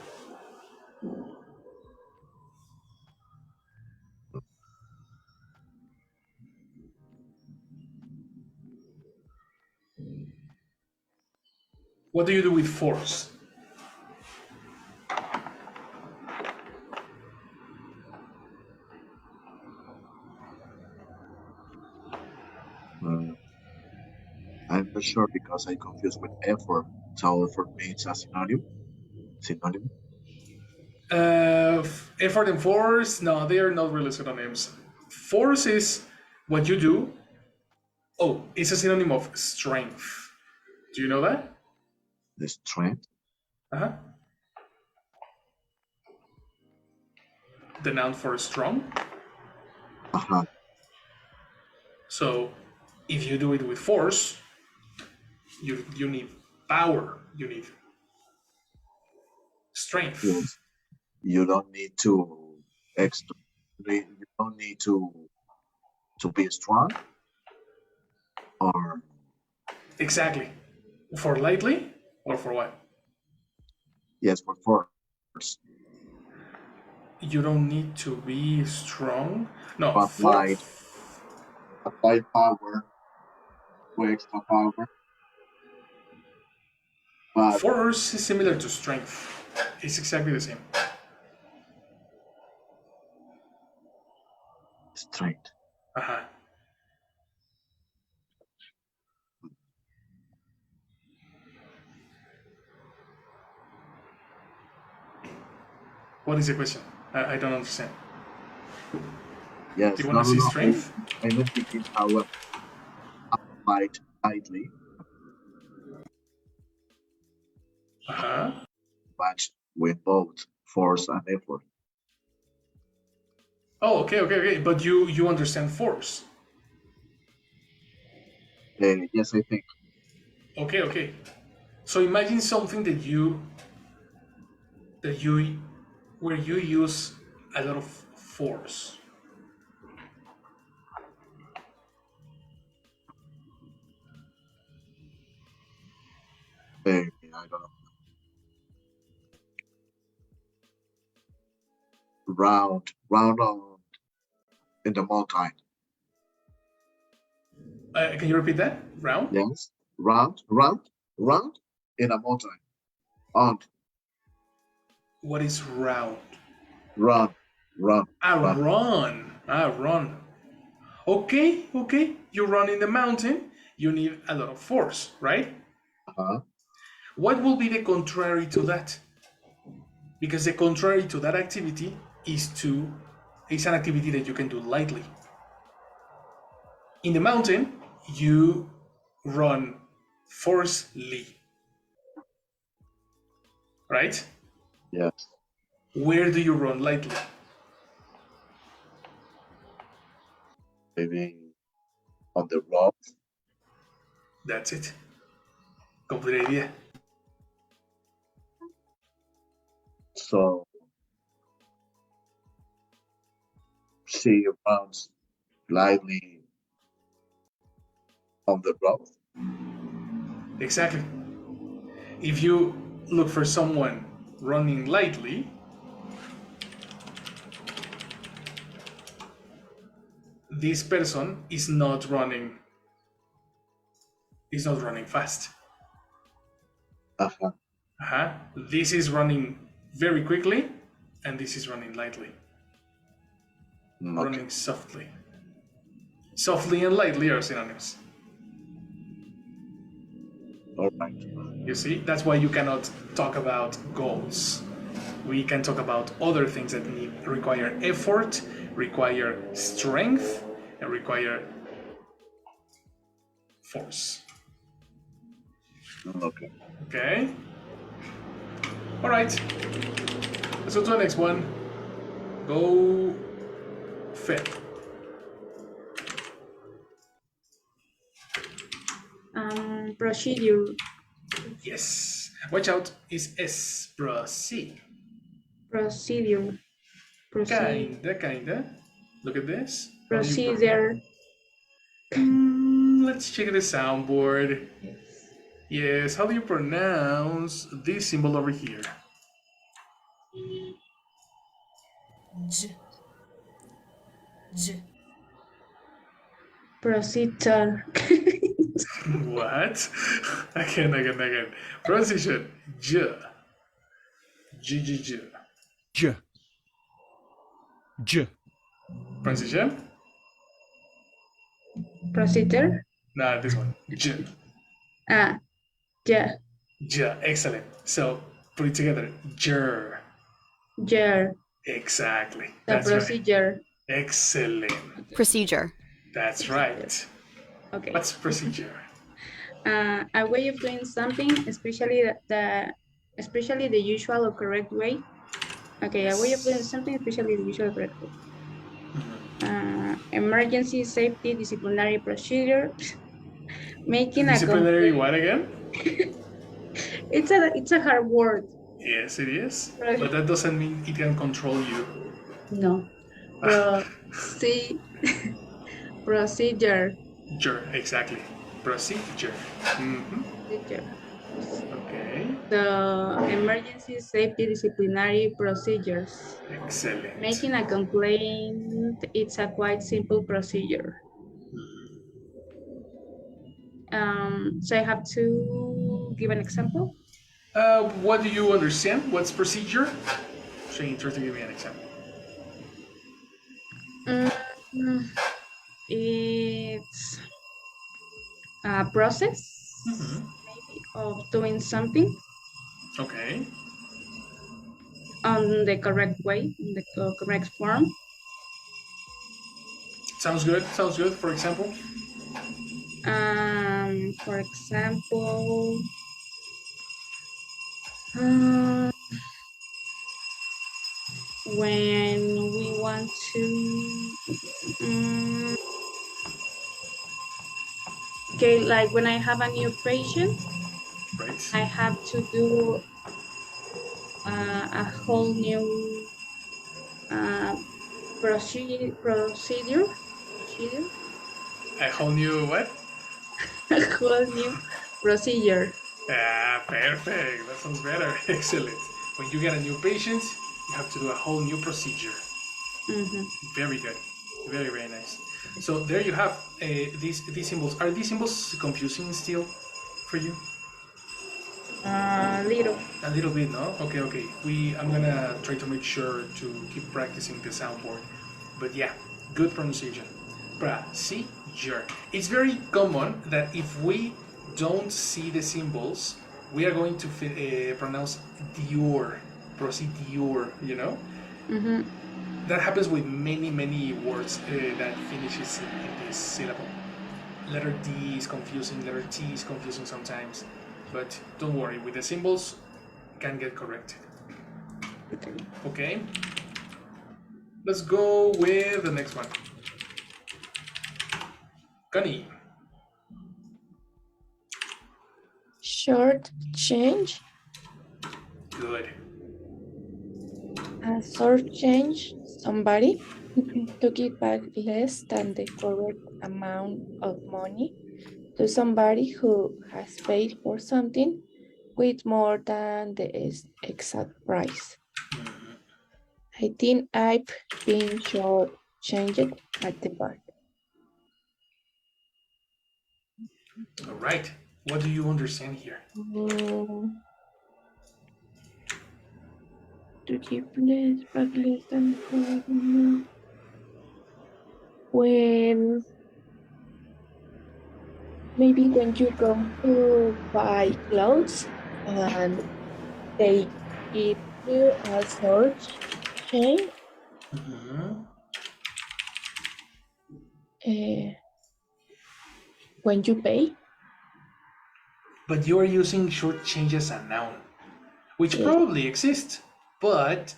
What do you do with force? I'm not sure because I confuse with effort. So for me, it's a synonym. Effort and force, no, they are not really synonyms. Force is what you do. Oh, it's a synonym of strength. Do you know that? The strength? The noun for strong? So, if you do it with force, you need power, you need strength. Yes. You don't need to you don't need to be strong or exactly. For lightly or for what? Yes, for force. You don't need to be strong. No, apply power with extra power. But force is similar to strength. It's exactly the same. Strength. What is the question? I don't understand. Yes, do you want to see strength? I'm thinking how applied lightly. Matched with both force and effort. Oh, okay. But you understand force? Yes, I think. Okay. So imagine something that you that where you use a lot of force. I don't know. Round on in the mountain. Can you repeat that? Round? Yes. Round in a mountain. On. What is round? Run. Run. Run. Okay. You run in the mountain. You need a lot of force, right? What will be the contrary to that? Because the contrary to that activity is an activity that you can do lightly. In the mountain, you run forcefully, right? Yes. Where do you run lightly? Maybe on the road. That's it. Complete idea. So she runs lightly on the road. Exactly. If you look for someone running lightly, this person is not running fast. This is running very quickly, and this is running lightly. Running softly. Softly and lightly are synonyms. All right. You see, that's why you cannot talk about goals. We can talk about other things that require effort, require strength, and require force. Okay. All right. Let's go to the next one. Go fit. Procedure. Yes. Watch out. Is S. Proceed. Procedure. Kinda. Look at this. Procedure. Let's check the soundboard. Yes. How do you pronounce this symbol over here? J. Procedure. What? Again. Procedure. J. Procedure? Procedure? No, this one. J. Yeah. Excellent. So put it together. Jur. Exactly. That's procedure. Right. Excellent. Procedure. That's right. Okay. What's procedure? A way of doing something, especially the usual or correct way. Okay, a way of doing something, especially the usual or correct way. Emergency, safety, disciplinary procedure. Making disciplinary what again? It's a hard word. Yes, it is. Right. But that doesn't mean it can control you. No. Procedure. Exactly. Procedure. Procedure. Okay. The emergency, safety, disciplinary procedures. Excellent. Making a complaint, it's a quite simple procedure. So I have to give an example. What do you understand? What's procedure? So you try to give me an example. It's a process, maybe, of doing something. Okay. On the correct way, in the correct form. Sounds good. For example. When we want to okay, like when I have a new patient, right, I have to do a whole new procedure. A whole new what? A whole new procedure. Ah, perfect. That sounds better. Excellent. When you get a new patient, you have to do a whole new procedure. Mm-hmm. Very good. Very, very nice. So there you have these symbols. Are these symbols confusing still for you? Little. A little bit, no? Okay, okay. I'm gonna try to make sure to keep practicing the soundboard. But yeah, good pronunciation. Procedure. It's very common that if we don't see the symbols, we are going to pronounce dior, procedure, you know? Mm-hmm. That happens with many, many words that finishes in this syllable. Letter D is confusing, letter T is confusing sometimes, but don't worry, with the symbols, can get corrected. Okay, let's go with the next one. Connie. Short change. Good. A short change somebody to give back less than the correct amount of money to somebody who has paid for something with more than the exact price. I think I've been short changed at the bar. All right. What do you understand here? To give less back less than the correct amount. When maybe when you go to buy clothes and they give you a short change when you pay. But you are using short change as a noun, which Yes. probably exists, but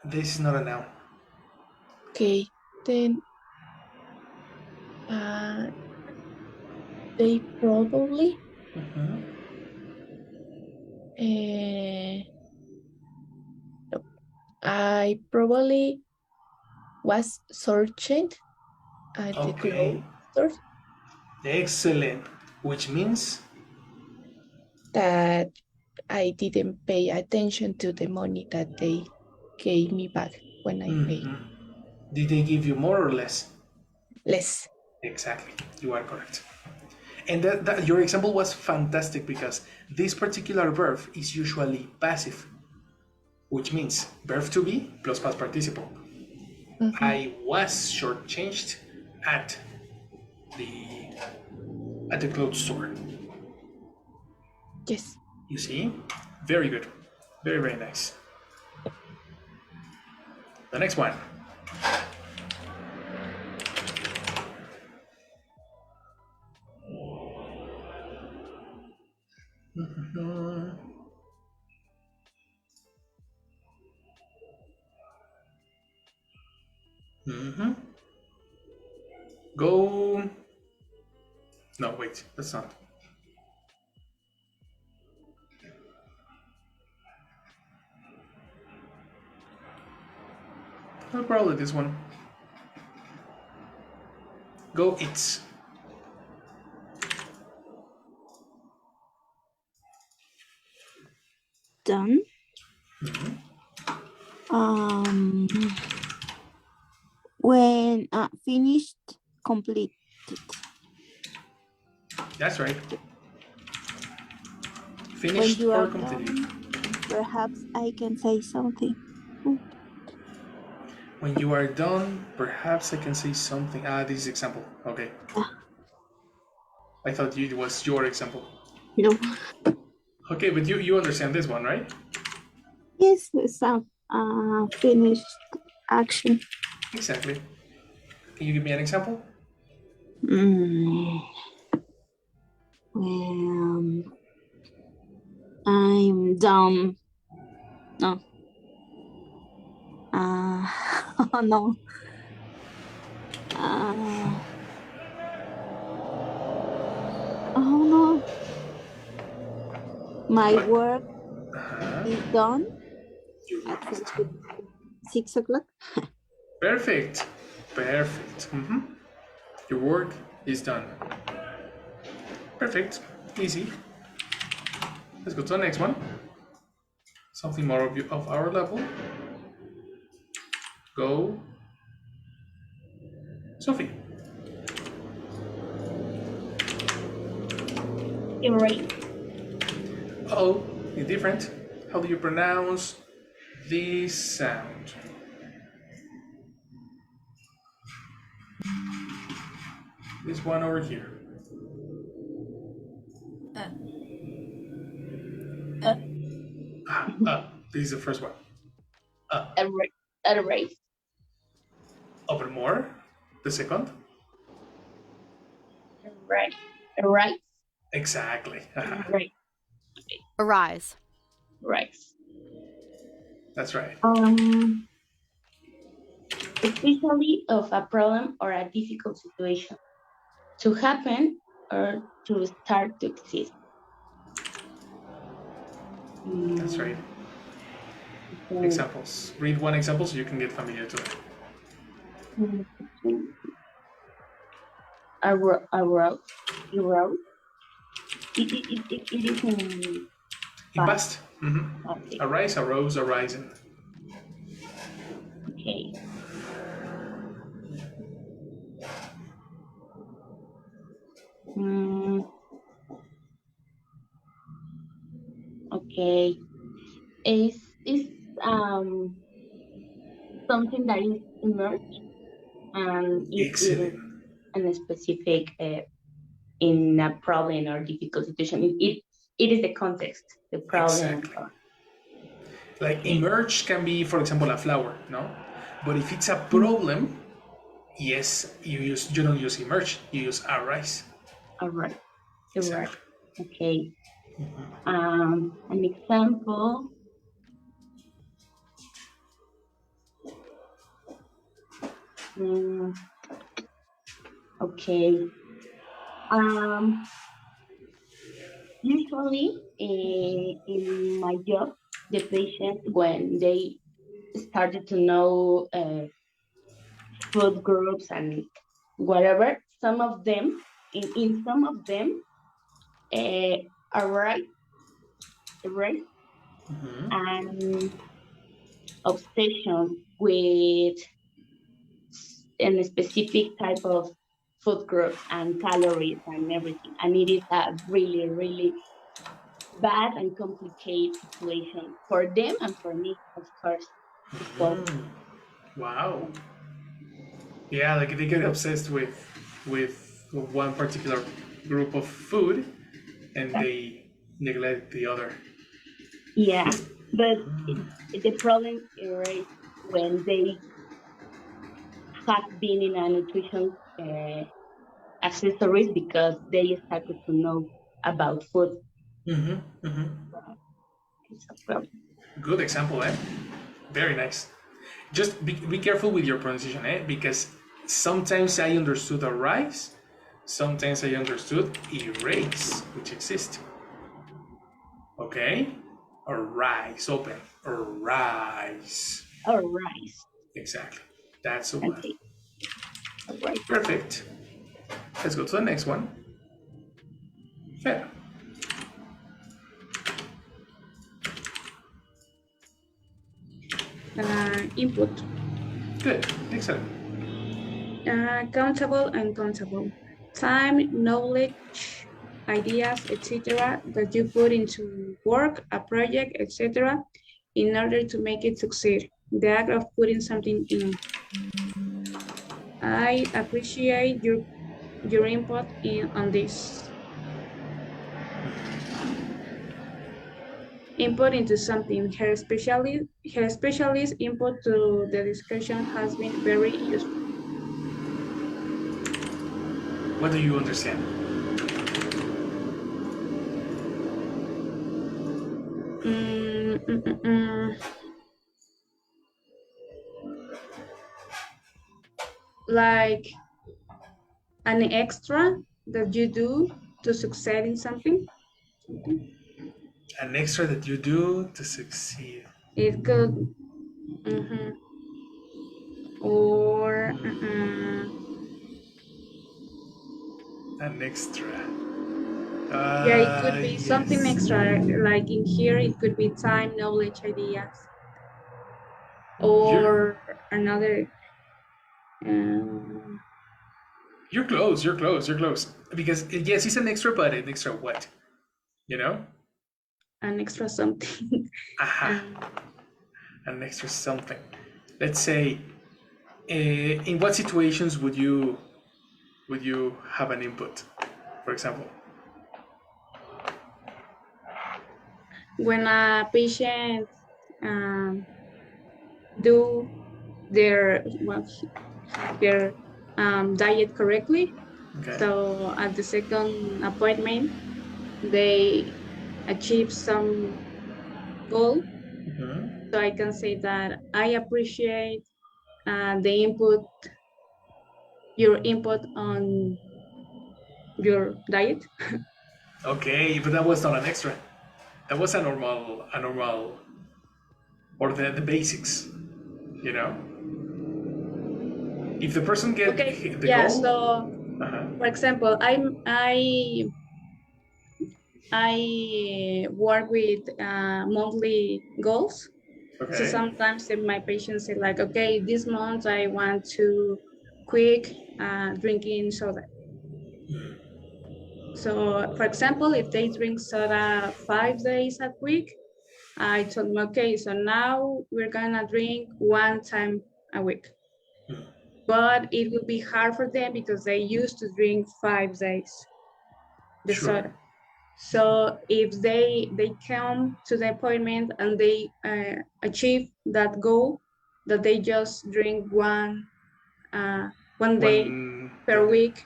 this is not a noun. Okay, then they probably I probably was searching at the Okay. clothes store Excellent. Which means that I didn't pay attention to the money that they gave me back when I paid. Did they give you more or less? Less. Exactly. You are correct. And that your example was fantastic because this particular verb is usually passive, which means verb to be plus past participle. I was shortchanged at the clothes store. Yes. You see? Very good. Very, very nice. The next one. Go. No, wait, that's not. Probably this one. Go it's. Done. When finished, completed. That's right. When Finished you or are completed. done, perhaps I can say something. When you are done, perhaps I can say something. This is example. Okay. I thought it was your example. No. Okay, but you understand this one, right? Yes, some finished action. Exactly. Can you give me an example? I'm done. No. Oh no. Oh no. My What? work is done Your at work is 6 o'clock. Perfect. Perfect. Your work is done. Perfect. Easy. Let's go to the next one. Something more of our level. Go. Sophie. Erase. Oh, it's different. How do you pronounce this sound? This one over here. This is the first one. Erase. Open more. The second. Erase. Exactly. Erase. Arise. Rise. That's right. Especially of a problem or a difficult situation to happen or to start to exist. That's right. Examples. Read one example so you can get familiar to it. I wrote. It is in past. Okay. Arise, arose, arising. Okay. Okay. Is something that is emerged and it is in a specific in a problem or difficult situation. It is the context, the problem. Exactly. Like emerge can be, for example, a flower, no? But if it's a problem, yes, you don't use emerge, you use arise. Alright. Exactly. Okay. An example. Okay. Usually in my job, the patient, when they started to know food groups and whatever, some of them, in some of them, are right, and obsession with a specific type of food groups and calories and everything. And it is a really, really bad and complicated situation for them and for me, of course. So, wow. Yeah, like they get obsessed with one particular group of food and they neglect the other. Yeah, but the problem is when they have been in a nutrition accessories because they started to know about food. It's a problem. Good example, eh? Very nice. Just be careful with your pronunciation, eh? Because sometimes I understood arise, sometimes I understood erase, which exist. Okay? Arise, open. Arise. Arise. Exactly. That's the one. Okay. All right. Perfect. Let's go to the next one. Fair. Input. Good. Excellent. Countable and countable. Time, knowledge, ideas, etc. that you put into work, a project, etc. in order to make it succeed. The act of putting something in. I appreciate your input on this. Input into something. Her specialist input to the discussion has been very useful. What do you understand? Like an extra that you do to succeed in something. An extra that you do to succeed. It could, or An extra. yeah, it could be something Yes. extra. Like in here, it could be time, knowledge, ideas, or another. You're close. You're close. You're close. Because yes, it's an extra, but an extra what? You know? An extra something. Aha. An extra something. Let's say, in what situations would you have an input? For example. When a patient do their diet correctly, Okay. so at the second appointment they achieve some goal. So I can say that I appreciate your input on your diet. Okay, but that was not an extra. That was a normal, or the basics. You know, if the person get Okay, the yeah. goal. So, for example, I work with monthly goals. Okay. So sometimes if my patients say like, okay, this month I want to quit drinking soda. So for example, if they drink soda 5 days a week, I told them, okay, so now we're gonna drink 1 time a week. But it will be hard for them because they used to drink 5 days the soda. So if they come to the appointment and they achieve that goal, that they just drink one day per week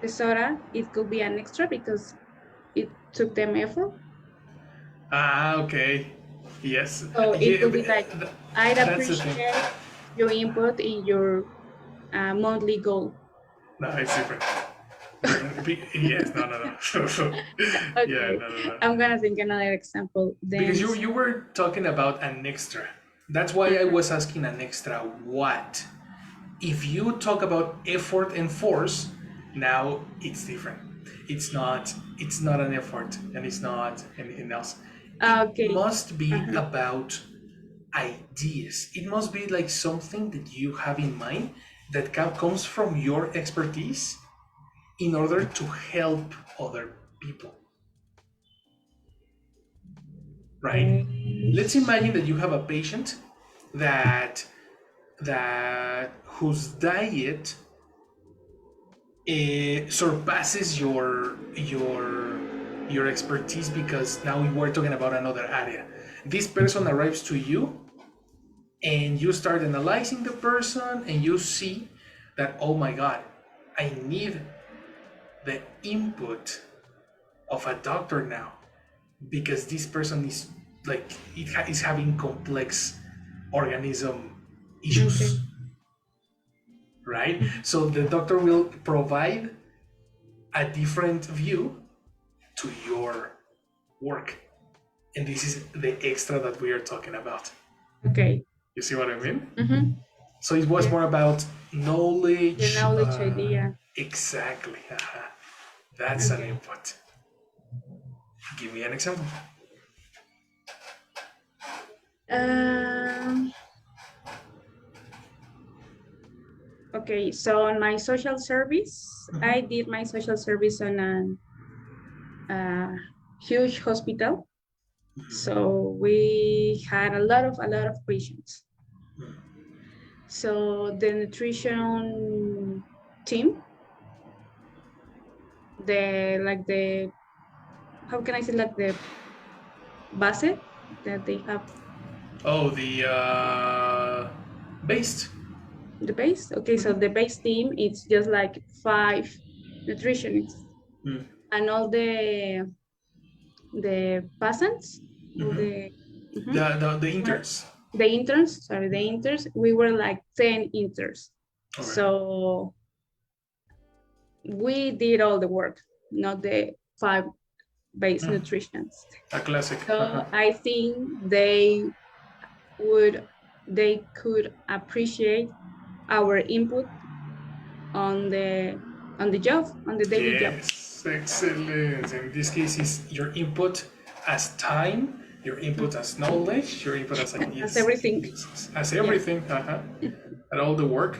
the soda, it could be an extra because it took them effort. Okay. Yes. So it Yeah, could be like, I'd that's the thing. appreciate your input in your monthly goal. No, it's different. Yes, no. Okay. Yeah, no. I'm gonna think another example. Then Because you were talking about an extra. That's why I was asking an extra what. If you talk about effort and force, now it's different. It's not an effort and it's not anything else. okay. It must be about ideas. It must be like something that you have in mind that comes from your expertise in order to help other people. Right? Let's imagine that you have a patient that whose diet surpasses your expertise, because now we're talking about another area. This person arrives to you and you start analyzing the person and you see that, oh my god, I need the input of a doctor now, because this person is like is having complex organism issues. Right? So the doctor will provide a different view to your work. And this is the extra that we are talking about. Okay. You see what I mean? So it was more about knowledge. The knowledge idea. Exactly. That's an input. Give me an example. Okay, so on my social service, I did my social service on a huge hospital. So we had a lot of patients. So the nutrition team, how can I say, like the base that they have. Oh, the base. The base? Okay, so the base team, it's just like 5 nutritionists. And all the patients, the interns. The interns, we were like 10 interns. Okay. So we did all the work, not the 5 based nutritionist. A classic. So I think they could appreciate our input on the job, on the daily job. Yes, excellent. In this case, is your input as time, your input as knowledge, your input as ideas, as everything, as everything, and all the work.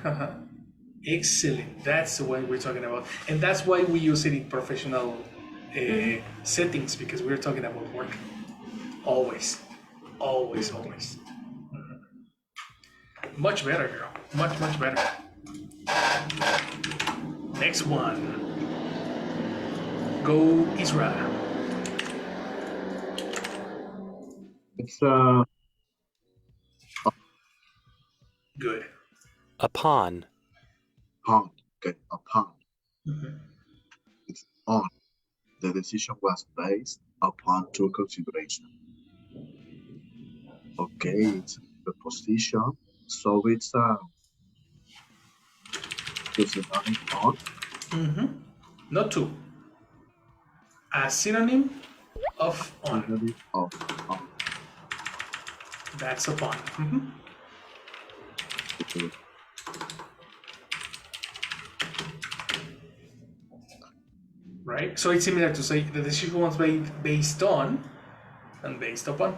Excellent. That's what we're talking about, and that's why we use it in professional settings, because we're talking about work. Always. Much better, girl. Much better. Next one. Go Israel. It's Good. Upon. Okay, upon. It's on. The decision was based upon two considerations. Okay, it's the position, so it's the synonym on. Not two. A synonym of on. Synonym of on. That's upon. Okay. Right? So it's similar to say the decision was made based on and based upon.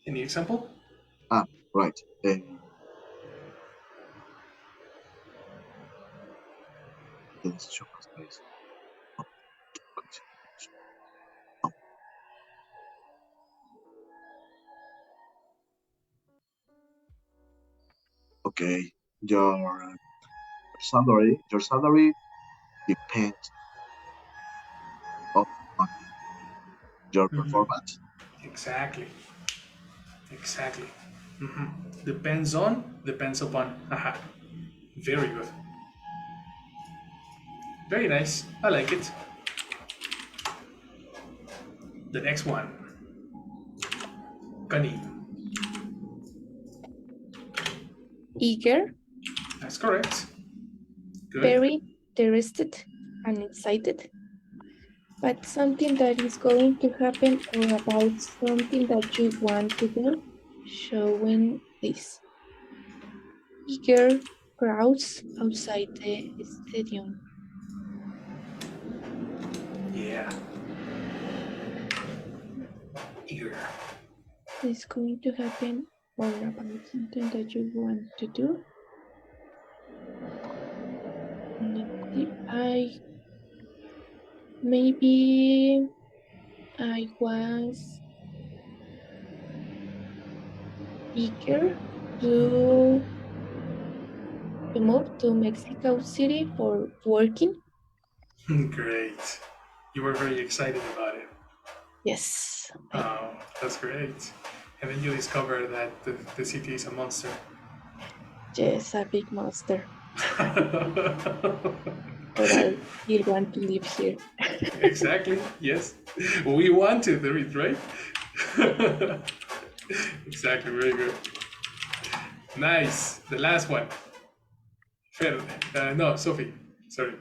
Any example? Right. The decision was based on two considerations. Okay, your salary depends on your performance. Exactly. Depends on, depends upon. Very good. Very nice. I like it. The next one. Connie. Eager. That's correct. Good. Very interested and excited. But something that is going to happen or about something that you want to do, showing this. Eager crowds outside the stadium. Yeah. Eager. It's going to happen or about something that you want to do. Maybe I was eager to move to Mexico City for working. Great. You were very excited about it. Yes. Oh, that's great. And then you discover that the city is a monster. Yes, a big monster. But I still want to live here. Exactly, yes. We want to do it, right? Exactly, very good. Nice. The last one. Fer, no, Sophie, sorry.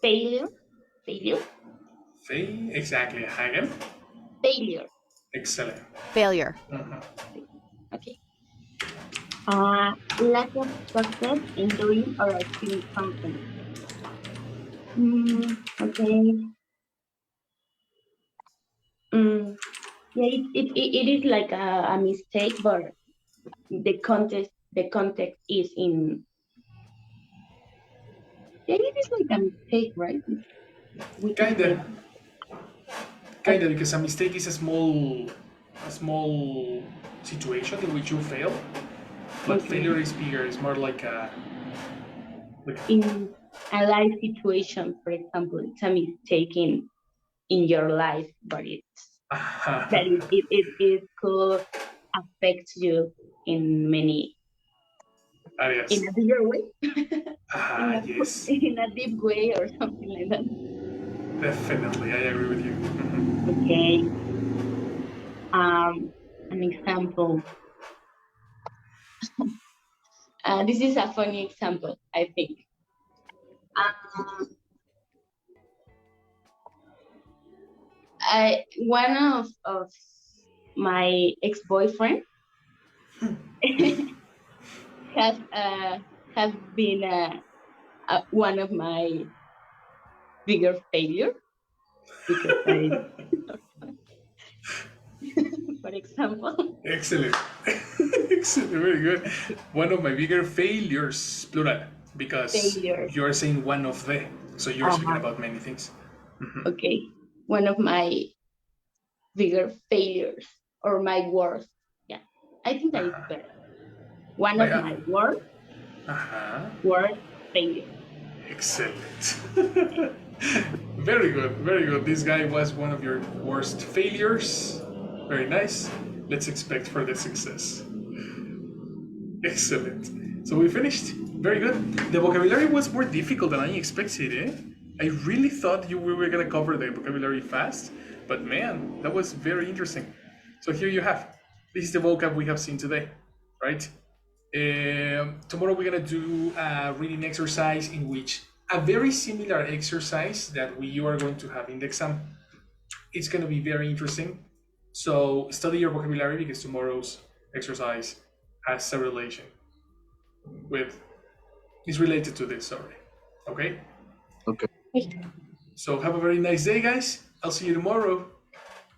Failure. Exactly, Hagen. Failure. Excellent. Failure. Okay. Lack of success in doing or achieving something. Okay. Yeah, it is like a mistake, but the context is in. Yeah, it is like a mistake, right? We can say. Kinda, because a mistake is a small situation in which you fail, but failure is bigger. It's more like a in a life situation, for example, it's a mistake in your life, but it's that it could affect you in many areas. in a bigger way. Yes. in a deep way or something like that. Definitely, I agree with you. Okay. An example. This is a funny example, I think. One of my ex-boyfriend has has been one of my bigger failure because for example. Excellent. Excellent. Very good. One of my bigger failures, plural, because Failure. you're saying one of the, so you're speaking about many things. Okay. One of my bigger failures or my worst. Yeah. I think that is better. One of my worst failures. Excellent. Very good, very good. This guy was one of your worst failures. Very nice. Let's expect further success. Excellent. So we finished. Very good. The vocabulary was more difficult than I expected, eh? I really thought we were gonna cover the vocabulary fast, but man, that was very interesting. So here you have. This is the vocab we have seen today, right? Tomorrow we're gonna do a reading exercise in which a very similar exercise that you are going to have in the exam. It's gonna be very interesting. So study your vocabulary because tomorrow's exercise has some relation with, is related to this, sorry. Okay? Okay. So have a very nice day, guys. I'll see you tomorrow.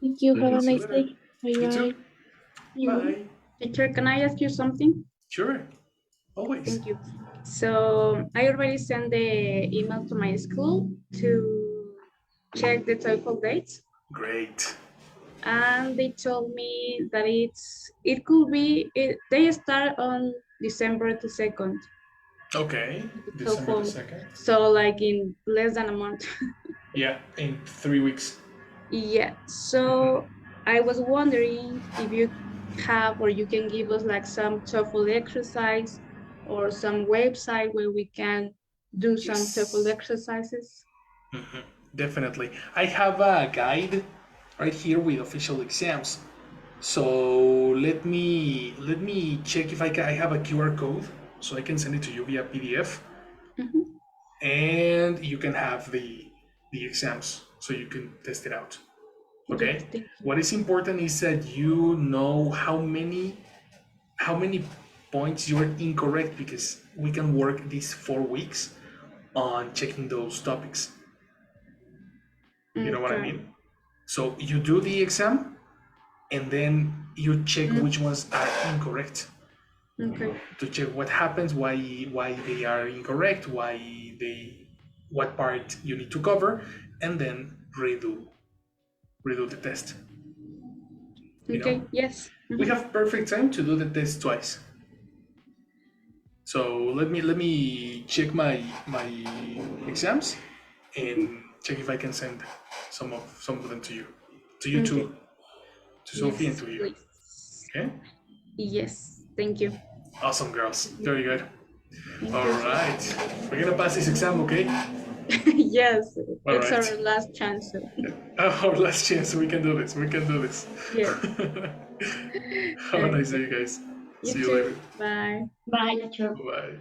Thank you. Have a nice day. You too. Bye. Teacher, can I ask you something? Sure. Always. Thank you. So I already sent the email to my school to check the TOEFL dates. Great. And they told me that it could be, they start on December the 2nd. Okay, December the 2nd. So like in less than a month. Yeah, in 3 weeks. Yeah, so I was wondering if you have or you can give us like some TOEFL exercise or some website where we can do some TOEFL exercises. Definitely. I have a guide right here with official exams. So let me check if I have a QR code so I can send it to you via PDF. And you can have the exams so you can test it out. Okay? Yes, what is important is that you know how many points you are incorrect, because we can work these 4 weeks on checking those topics. You know what I mean? So you do the exam and then you check which ones are incorrect. Okay. To check what happens, why they are incorrect, what part you need to cover, and then redo the test. Okay. Yes. We have perfect time to do the test twice. So let me check my exams and check if I can send some of them to you too, to Sophie and to you. Please. Okay. Yes. Thank you. Awesome, girls. Very good. All right, we're gonna pass this exam, okay? Yes, all it's right. Our last chance. Our last chance. We can do this. Yeah. Have a nice day, guys. See you later. Bye. Bye, teacher. Bye.